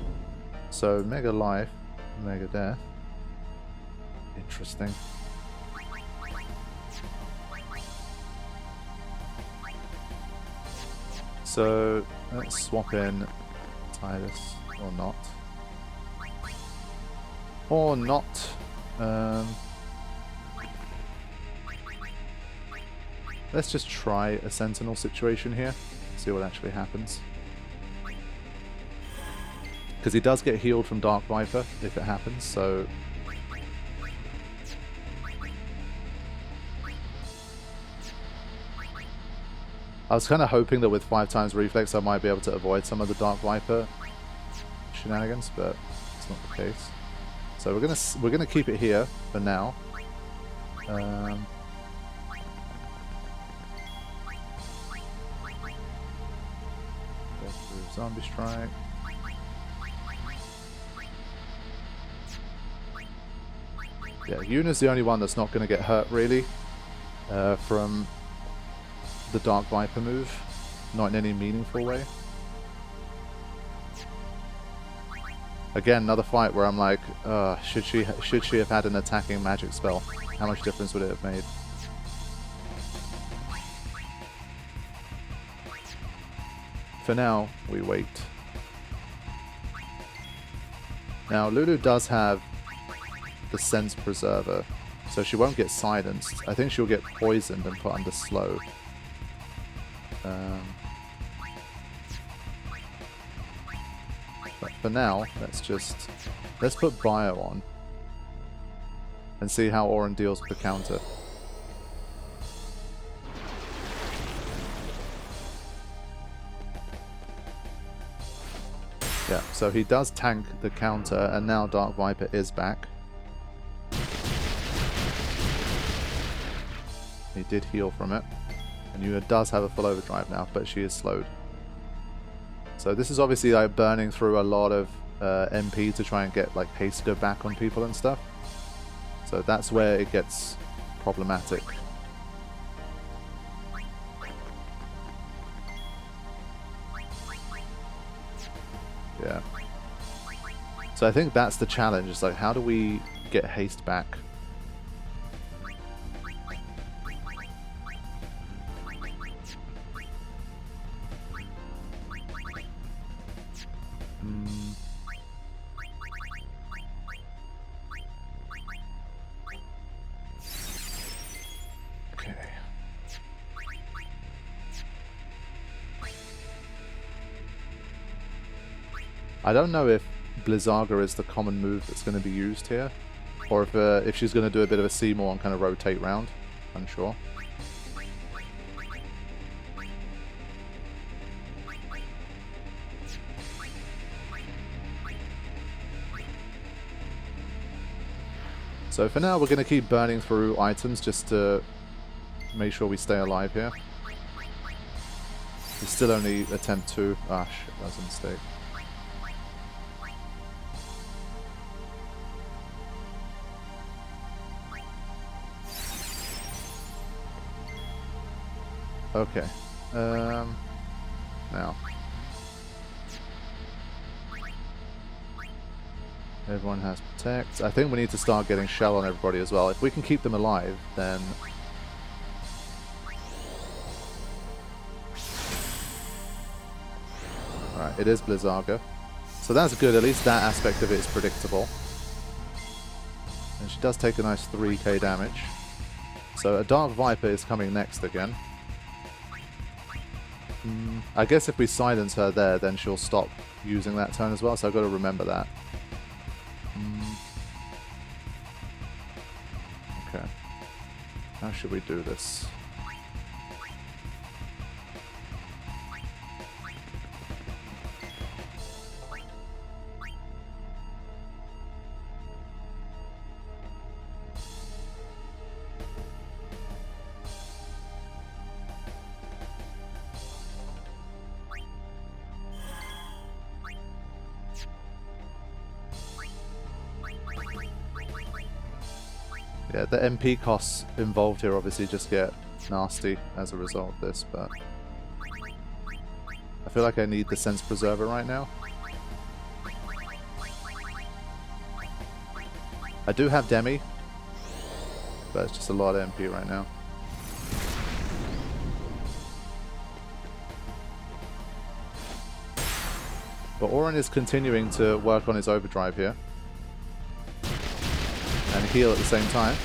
So Mega Life, Mega Death. Interesting. So let's swap in Titus, or not. Or not. Let's just try a Sentinel situation here. See what actually happens. Because he does get healed from Dark Viper if it happens, so... I was kind of hoping that with 5 times reflex I might be able to avoid some of the Dark Viper shenanigans, but it's not the case. So we're gonna keep it here for now. Zombie Strike. Yeah, Yuna's the only one that's not going to get hurt really from the Dark Viper move, not in any meaningful way. Again, another fight where I'm like, should she have had an attacking magic spell? How much difference would it have made? For now, we wait. Now, Lulu does have the Sense Preserver, so she won't get silenced. I think she'll get poisoned and put under slow. But for now, let's put Bio on and see how Orin deals with the counter. Yeah, so he does tank the counter, and now Dark Viper is back. He did heal from it. And Yuna does have a full overdrive now, but she is slowed. So this is obviously like burning through a lot of MP to try and get like haster back on people and stuff. So that's where it gets problematic. Yeah. So I think that's the challenge. It's like, how do we get haste back? I don't know if Blizzaga is the common move that's going to be used here, or if she's going to do a bit of a Seymour and kind of rotate round. Unsure. So for now, we're going to keep burning through items just to make sure we stay alive here. It's still only attempt 2. Ah, shit, that was a mistake. Okay. Now. Everyone has protect. I think we need to start getting shell on everybody as well. If we can keep them alive, then... Alright, it is Blizzaga. So that's good, at least that aspect of it is predictable. And she does take a nice 3k damage. So a Dark Viper is coming next again. I guess if we silence her there, then she'll stop using that turn as well, so I've got to remember that. Okay. How should we do this? Yeah, the MP costs involved here obviously just get nasty as a result of this, but I feel like I need the Sense Preserver right now. I do have Demi, but it's just a lot of MP right now. But Auron is continuing to work on his overdrive here. And heal at the same time.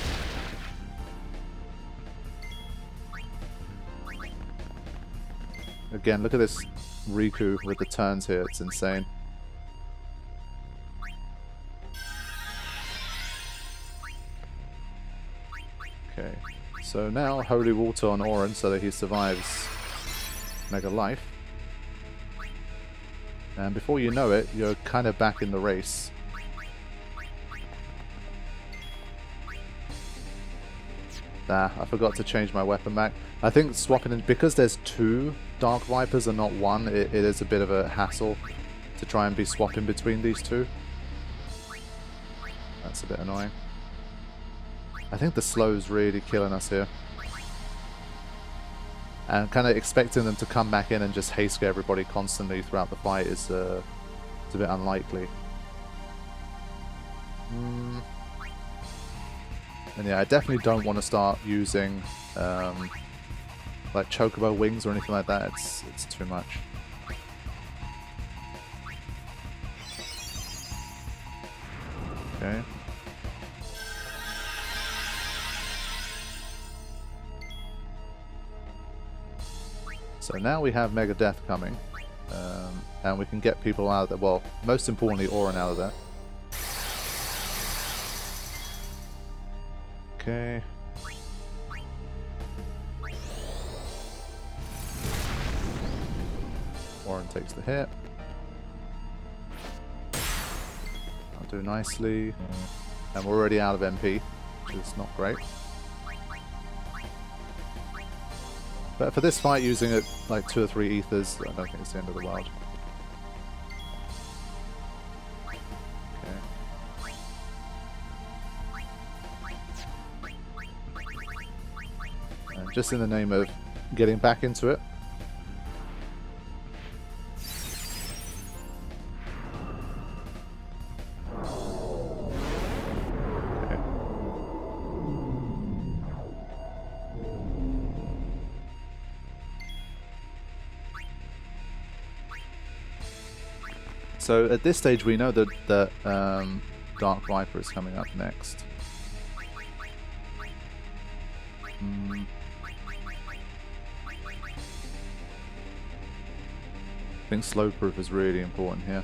Again, look at this Riku with the turns here, it's insane. Okay, so now Holy Water on Auron so that he survives Mega Life. And before you know it, you're kind of back in the race. I forgot to change my weapon back. I think swapping in, because there's 2 Dark Vipers and not 1, it is a bit of a hassle to try and be swapping between these 2. That's a bit annoying. I think the slow's really killing us here. And kind of expecting them to come back in and just haste everybody constantly throughout the fight is a bit unlikely. And yeah, I definitely don't want to start using like Chocobo wings or anything like that. It's too much. Okay. So now we have Mega Death coming, and we can get people out of there. Well, most importantly, Auron out of there. Okay. Auron takes the hit. I'll do nicely. And we're already out of MP, which is not great. But for this fight, using it like 2 or 3 ethers, I don't think it's the end of the world. Just in the name of getting back into it. Okay. So at this stage we know that Dark Viper is coming up next. I think slow proof is really important here.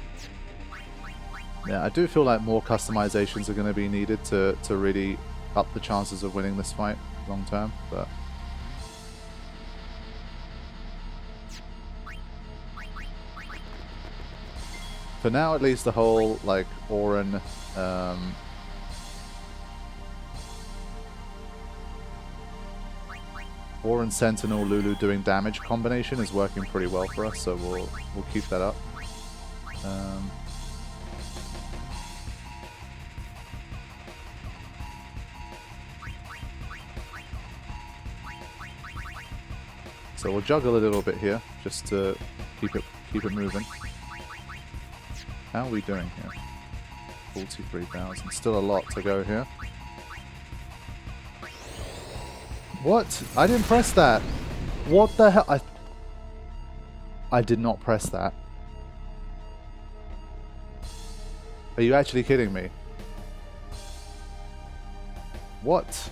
Yeah, I do feel like more customizations are going to be needed to really up the chances of winning this fight long term, but... For now, at least, the whole, like, Auron, Auron Sentinel Lulu doing damage combination is working pretty well for us, so we'll keep that up. So we'll juggle a little bit here, just to keep it moving. How are we doing here? 43,000. Still a lot to go here. What? I didn't press that. What the hell? I did not press that. Are you actually kidding me? What?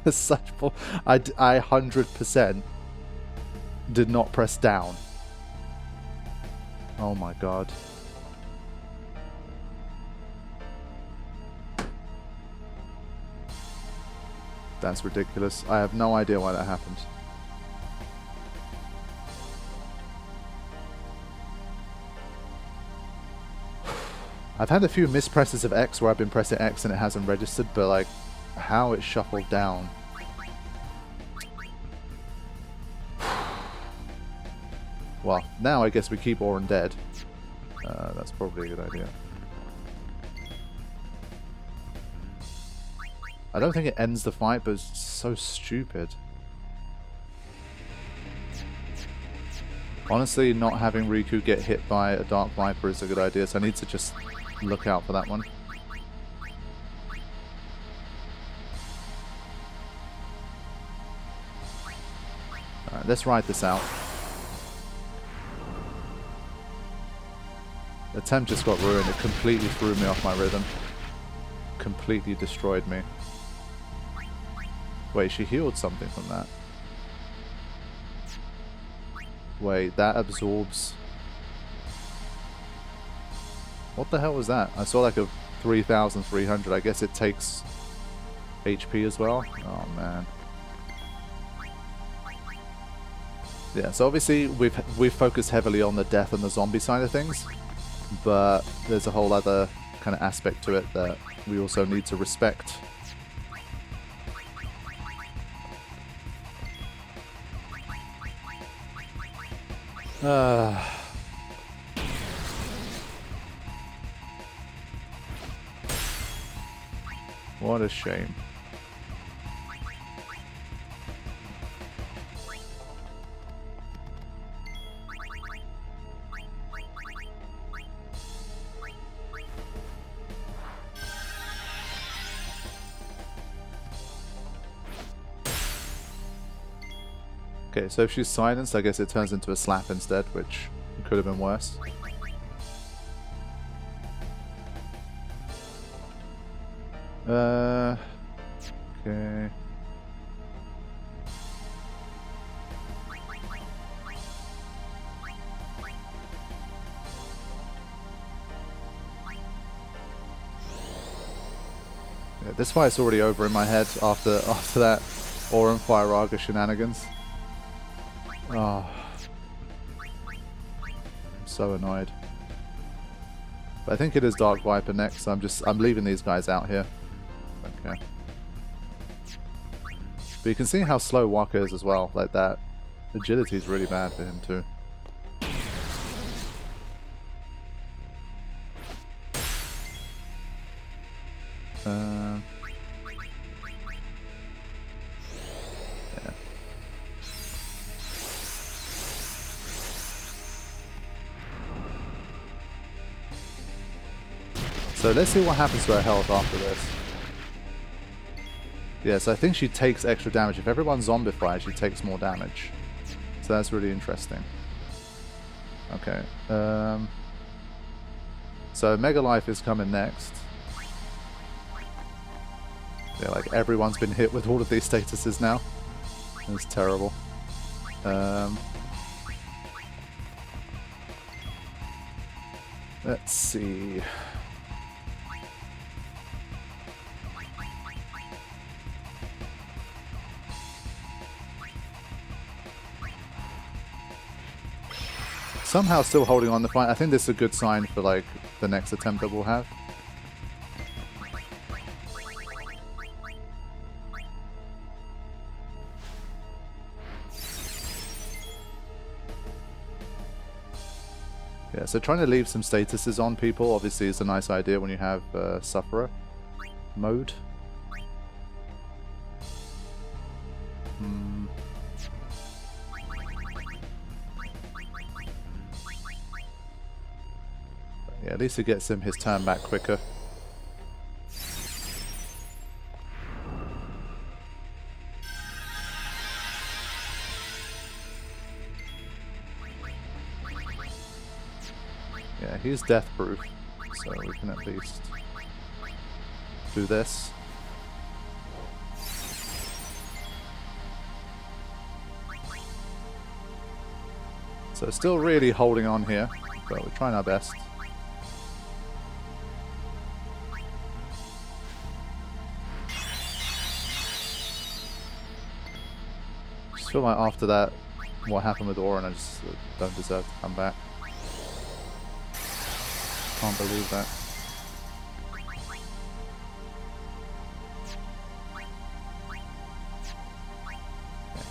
There's such bull. I 100% did not press down. Oh my god. That's ridiculous. I have no idea why that happened. I've had a few mispresses of X where I've been pressing X and it hasn't registered, but like how it shuffled down. Well, now I guess we keep Auron dead. That's probably a good idea. I don't think it ends the fight, but it's so stupid. Honestly, not having Riku get hit by a Dark Viper is a good idea, so I need to just look out for that one. Alright, let's ride this out. The attempt just got ruined. It completely threw me off my rhythm. Completely destroyed me. Wait, she healed something from that. Wait, that absorbs... What the hell was that? I saw like a 3,300. I guess it takes HP as well. Oh man. Yeah, so obviously we've focused heavily on the death and the zombie side of things, but there's a whole other kind of aspect to it that we also need to respect. What a shame. Okay, so if she's silenced, I guess it turns into a slap instead, which could have been worse. Okay. Yeah, this fight's already over in my head after that Auron Fire shenanigans. Oh, I'm so annoyed. But I think it is Dark Viper next, so I'm leaving these guys out here. Okay. But you can see how slow Waka is as well, like that. Agility is really bad for him too. Yeah. So let's see what happens to her health after this. Yeah, so I think she takes extra damage. If everyone's zombified, she takes more damage. So that's really interesting. Okay. So Mega Life is coming next. Yeah, like everyone's been hit with all of these statuses now. It's terrible. Let's see. Somehow still holding on the fight. I think this is a good sign for like the next attempt that we'll have. Yeah, so trying to leave some statuses on people obviously is a nice idea when you have Sufferer mode. Yeah, at least it gets him his turn back quicker. Yeah, he's death proof, so we can at least do this. So still really holding on here, but we're trying our best. Just feel like after that, what happened with Orin, I just don't deserve to come back. Can't believe that. Okay.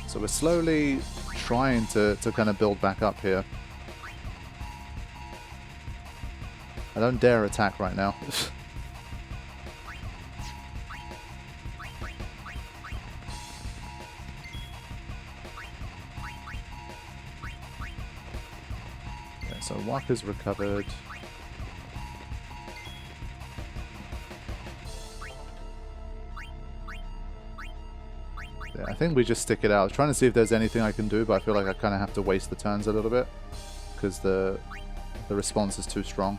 So we're slowly trying to kind of build back up here. I don't dare attack right now. So Waka's recovered. Yeah, I think we just stick it out. I was trying to see if there's anything I can do, but I feel like I kind of have to waste the turns a little bit because the response is too strong.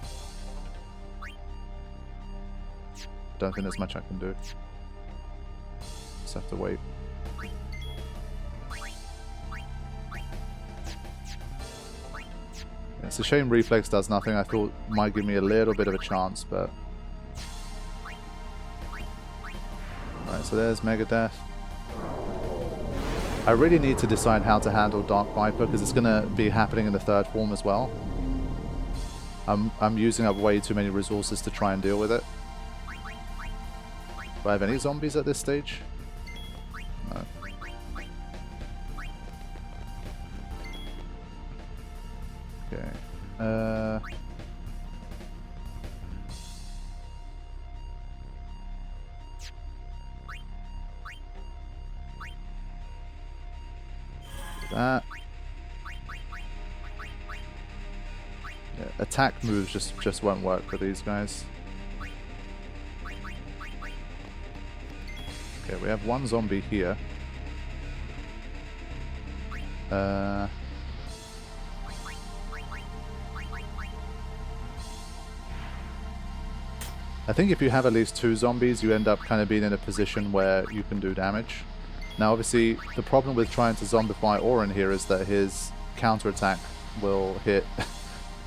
Don't think there's much I can do. Just have to wait. It's a shame Reflex does nothing. I thought might give me a little bit of a chance, but... Alright, so there's Megadeth. I really need to decide how to handle Dark Viper, because it's going to be happening in the third form as well. I'm using up way too many resources to try and deal with it. Do I have any zombies at this stage? No. Okay. That. Yeah, attack moves just won't work for these guys. Okay, we have one zombie here. I think if you have at least 2 zombies, you end up kind of being in a position where you can do damage. Now, obviously, the problem with trying to zombify Orin here is that his counterattack will hit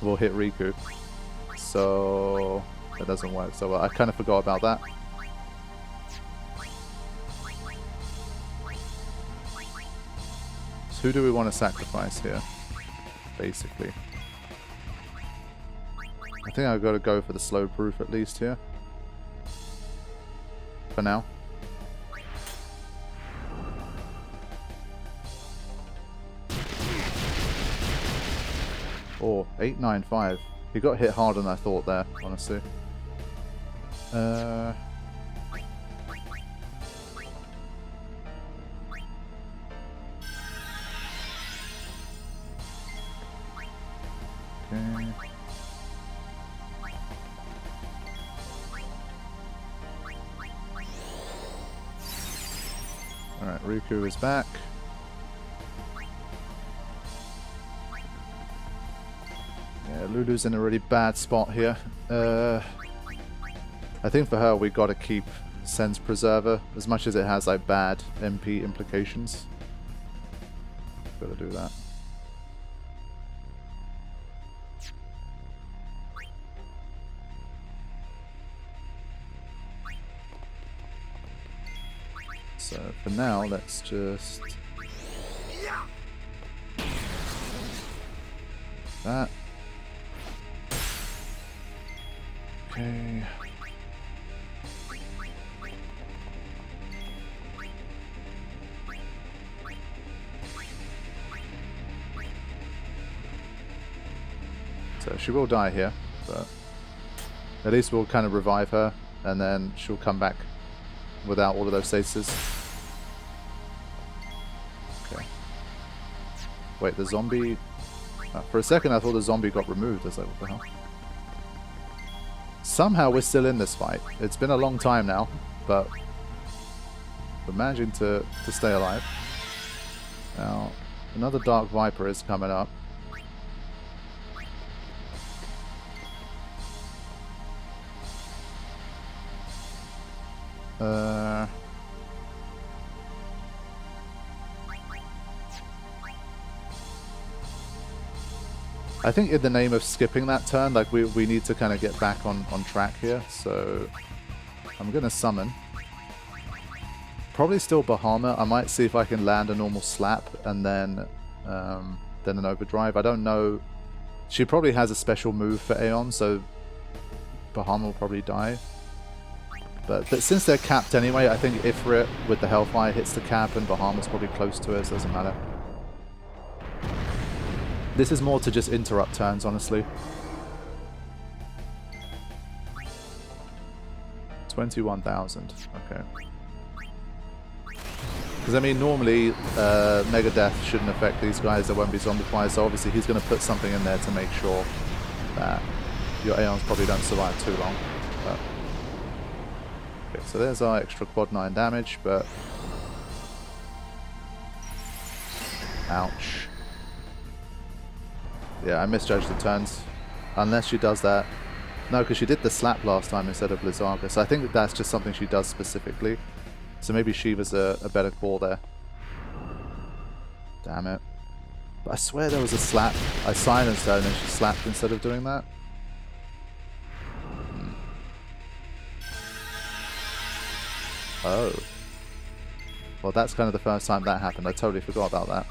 Riku. So that doesn't work so well. I kind of forgot about that. So who do we want to sacrifice here, basically? I think I've got to go for the slow proof at least here. For now. Oh, 895. He got hit harder than I thought there, honestly. Okay. Alright, Riku is back. Yeah, Lulu's in a really bad spot here. I think for her we gotta keep Sense Preserver, as much as it has like bad MP implications. Gotta do that. So for now, let's just... that. Okay. So she will die here, but at least we'll kind of revive her, and then she'll come back without all of those stasis. Okay. Wait, the zombie... for a second I thought the zombie got removed. I was like, what the hell? Somehow we're still in this fight. It's been a long time now, but we're managing to stay alive. Now, another Dark Viper is coming up. I think in the name of skipping that turn, like we need to kind of get back on track here. So I'm gonna summon. Probably still Bahama. I might see if I can land a normal slap and then an overdrive. I don't know. She probably has a special move for Aeon, so Bahama will probably die. But since they're capped anyway, I think Ifrit with the Hellfire hits the cap and Bahama's probably close to it, so it doesn't matter. This is more to just interrupt turns, honestly. 21,000. Okay. Because, I mean, normally Mega Death shouldn't affect these guys. There won't be zombifiers, so obviously he's going to put something in there to make sure that your Aeons probably don't survive too long. But okay, so there's our extra quad 9 damage, but... ouch. Yeah, I misjudged the turns. Unless she does that. No, because she did the slap last time instead of Blizzaga. So I think that's just something she does specifically. So maybe Shiva's a better call there. Damn it. But I swear there was a slap. I silenced her and then she slapped instead of doing that. Oh. Well, that's kind of the first time that happened. I totally forgot about that.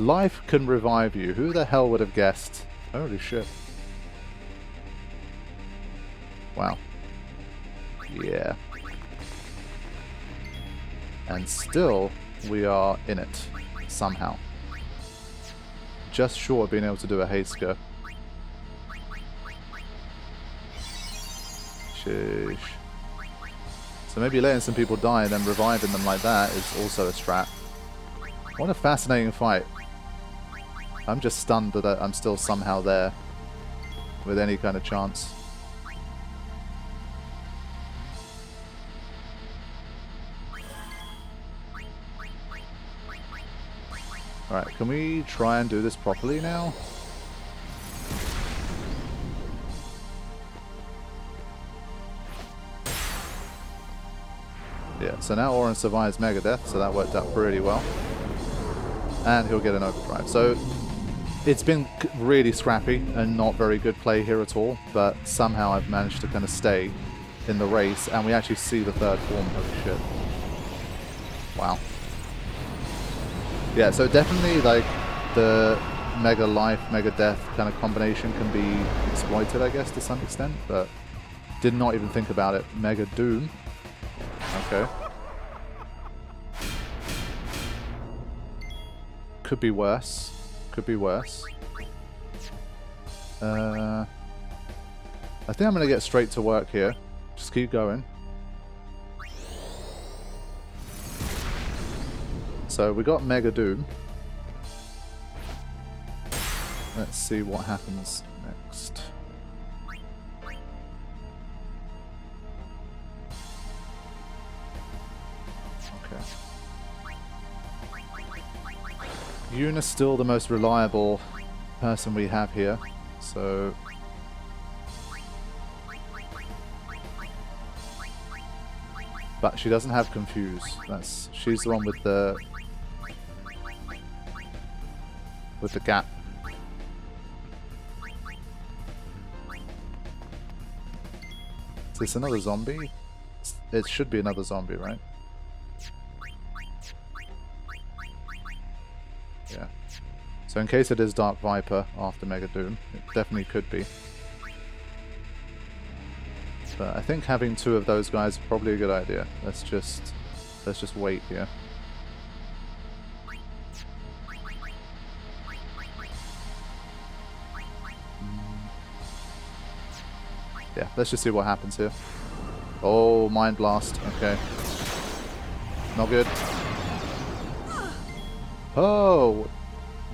Life can revive you. Who the hell would have guessed? Holy shit. Wow. Yeah. And still, we are in it. Somehow. Just short of being able to do a Hasker. Sheesh. So maybe letting some people die and then reviving them like that is also a strat. What a fascinating fight. I'm just stunned that I'm still somehow there with any kind of chance. Alright, can we try and do this properly now? Yeah, so now Orin survives Mega Death, so that worked out pretty well. And he'll get an overdrive. So it's been really scrappy and not very good play here at all, but somehow I've managed to kind of stay in the race, and we actually see the third form. Holy shit. Wow. Yeah, so definitely like the Mega Life, Mega Death kind of combination can be exploited, I guess, to some extent, but did not even think about it. Mega Doom. Okay. Could be worse. Could be worse. I think I'm going to get straight to work here. Just keep going. So we got Mega Doom. Let's see what happens next. Okay. Yuna's still the most reliable person we have here, so... But she doesn't have Confuse. She's the one with the gap. Is this another zombie? It should be another zombie, right? Yeah. So in case it is Dark Viper after Mega Doom, it definitely could be. But I think having 2 of those guys is probably a good idea. Let's just wait here. Yeah, let's just see what happens here. Oh, Mind Blast. Okay. Not good. Oh!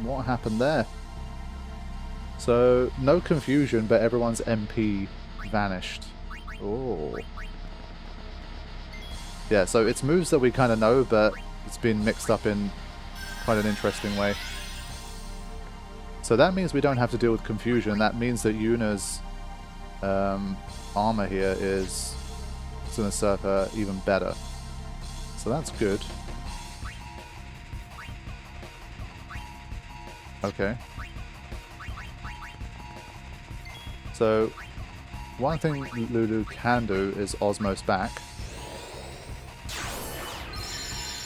What happened there? So, no confusion, but everyone's MP vanished. Oh. Yeah, so it's moves that we kind of know, but it's been mixed up in quite an interesting way. So that means we don't have to deal with confusion. That means that Yuna's armor here is going to serve her even better. So that's good. Okay. So one thing Lulu can do is Osmos back.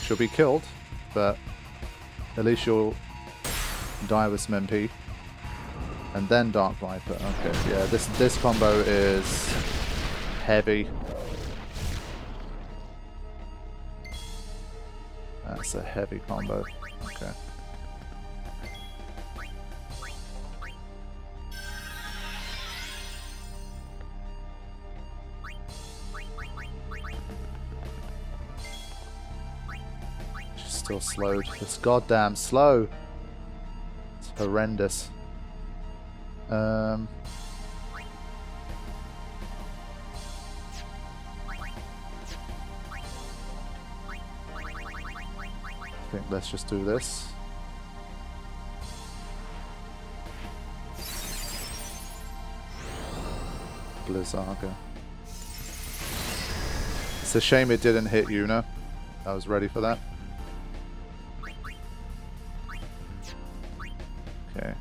She'll be killed, but at least she'll die with some MP. And then Dark Viper. Okay, yeah, this combo is heavy. That's a heavy combo. Okay. She's still slowed. It's goddamn slow. It's horrendous. I think let's just do this. Blizzaga. It's a shame it didn't hit Yuna. I was ready for that. Okay.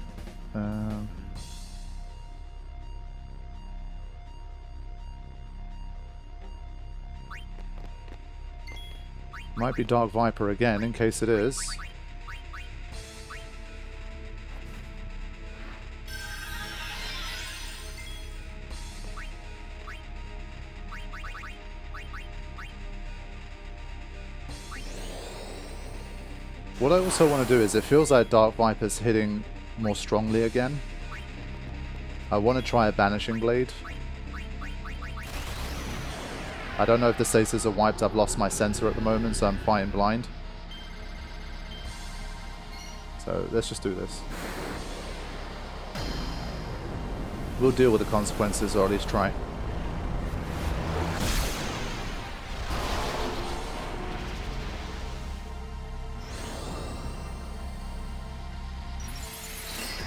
Might be Dark Viper again, in case it is. What I also want to do is, it feels like Dark Viper's hitting more strongly again. I want to try a Banishing Blade. I don't know if the stasis are wiped. I've lost my sensor at the moment, so I'm fighting blind. So let's just do this. We'll deal with the consequences, or at least try.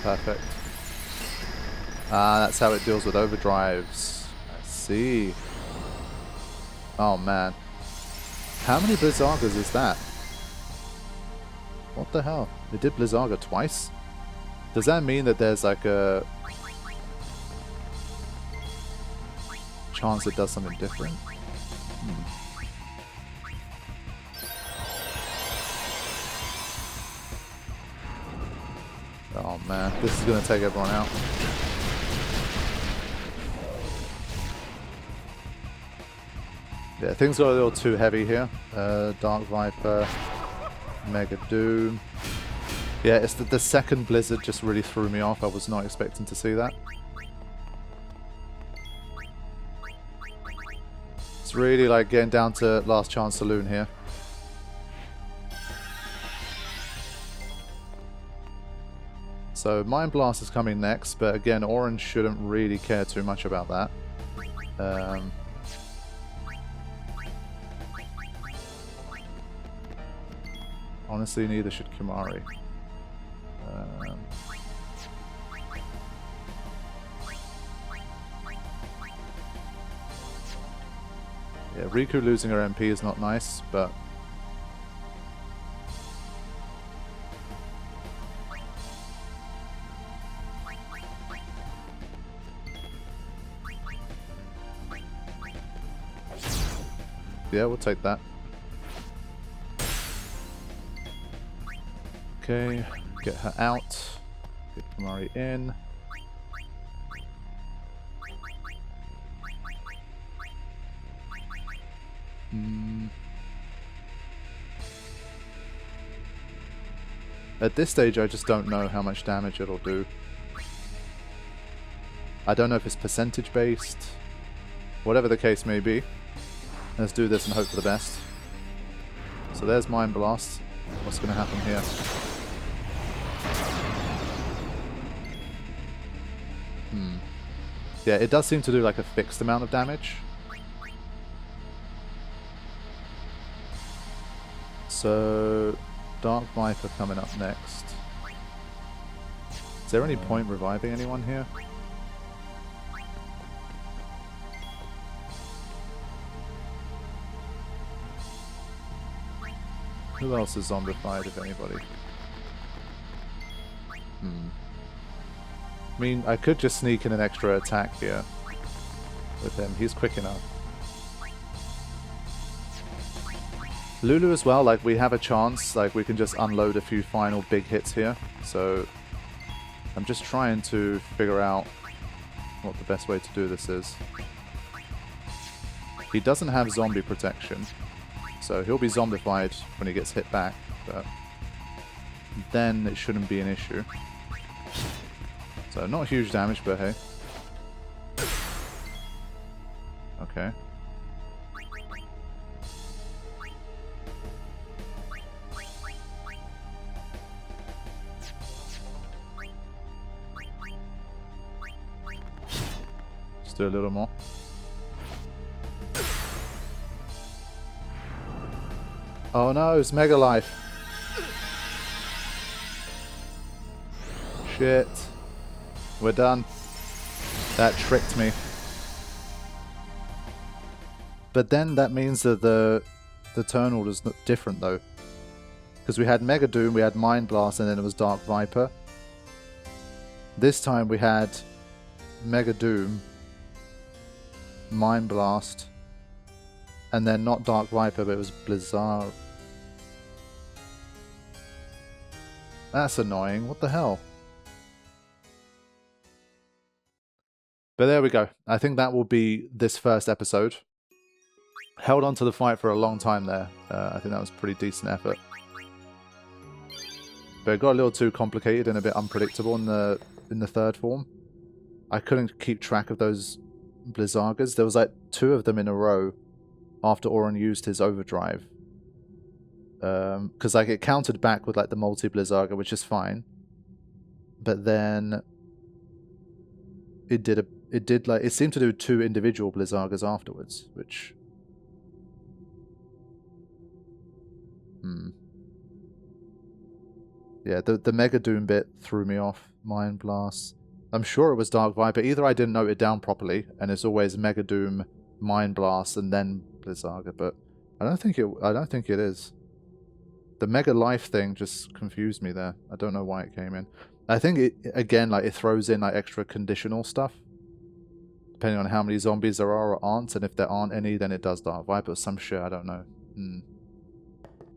Perfect. Ah, that's how it deals with overdrives. I see. Oh man. How many Blizzagas is that? What the hell? They did Blizzaga twice? Does that mean that there's like a chance it does something different? Oh man, this is gonna take everyone out. Yeah, things got a little too heavy here. Dark Viper, Mega Doom. Yeah, it's the second Blizzard just really threw me off. I was not expecting to see that. It's really like getting down to Last Chance Saloon here. So Mind Blast is coming next, but again, Orange shouldn't really care too much about that. Honestly, neither should Kimari. Yeah, Riku losing her MP is not nice, but yeah, we'll take that. Okay, Get her out. Get Kamari in. At this stage, I just don't know how much damage it'll do. I don't know if it's percentage based. Whatever the case may be. Let's do this and hope for the best. So there's Mind Blast. What's going to happen here? Yeah, it does seem to do like a fixed amount of damage. So, Dark Viper coming up next. Is there any point reviving anyone here? Who else is zombified, if anybody? I mean, I could just sneak in an extra attack here with him. He's quick enough. Lulu as well, like, we have a chance. Like, we can just unload a few final big hits here. So, I'm just trying to figure out what the best way to do this is. He doesn't have zombie protection. So, he'll be zombified when he gets hit back. But then it shouldn't be an issue. So, not huge damage, but hey. Okay. Just do a little more. Oh no, it's Mega Life. Shit. We're done. That tricked me. But then that means that the turn order is different though. Because we had Mega Doom, we had Mind Blast, and then it was Dark Viper. This time we had Mega Doom, Mind Blast, and then not Dark Viper, but it was Blizzard. That's annoying. What the hell? But there we go. I think that will be this first episode. Held on to the fight for a long time there. I think that was a pretty decent effort. But it got a little too complicated and a bit unpredictable in the third form. I couldn't keep track of those Blizzargas. There was like 2 of them in a row after Auron used his overdrive. Because like it countered back with like the multi-Blizzarga, which is fine. But then it seemed to do 2 individual Blizzargas afterwards, which yeah, the Mega Doom bit threw me off. Mind Blast. I'm sure it was Dark Viper. Either I didn't note it down properly, and it's always Mega Doom, Mind Blast, and then Blizzarga, but I don't think it is. The Mega Life thing just confused me there. I don't know why it came in. I think it, again, like it throws in like extra conditional stuff. Depending on how many zombies there are or aren't, and if there aren't any, then it does Dark Viper or some shit, I don't know.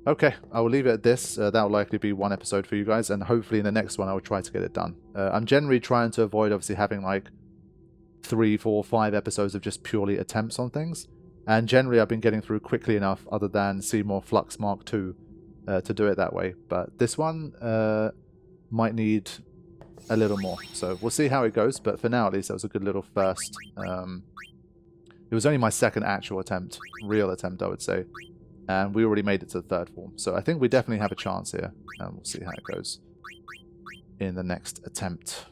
Okay, I will leave it at this. That will likely be one episode for you guys, and hopefully in the next one I will try to get it done. I'm generally trying to avoid obviously having like 3, 4, 5 episodes of just purely attempts on things. And generally I've been getting through quickly enough, other than Seymour Flux Mark II, to do it that way. But this one might need a little more. So we'll see how it goes, but for now at least that was a good little first. It was only my second actual attempt, real attempt I would say. And we already made it to the third form. So I think we definitely have a chance here. And we'll see how it goes in the next attempt.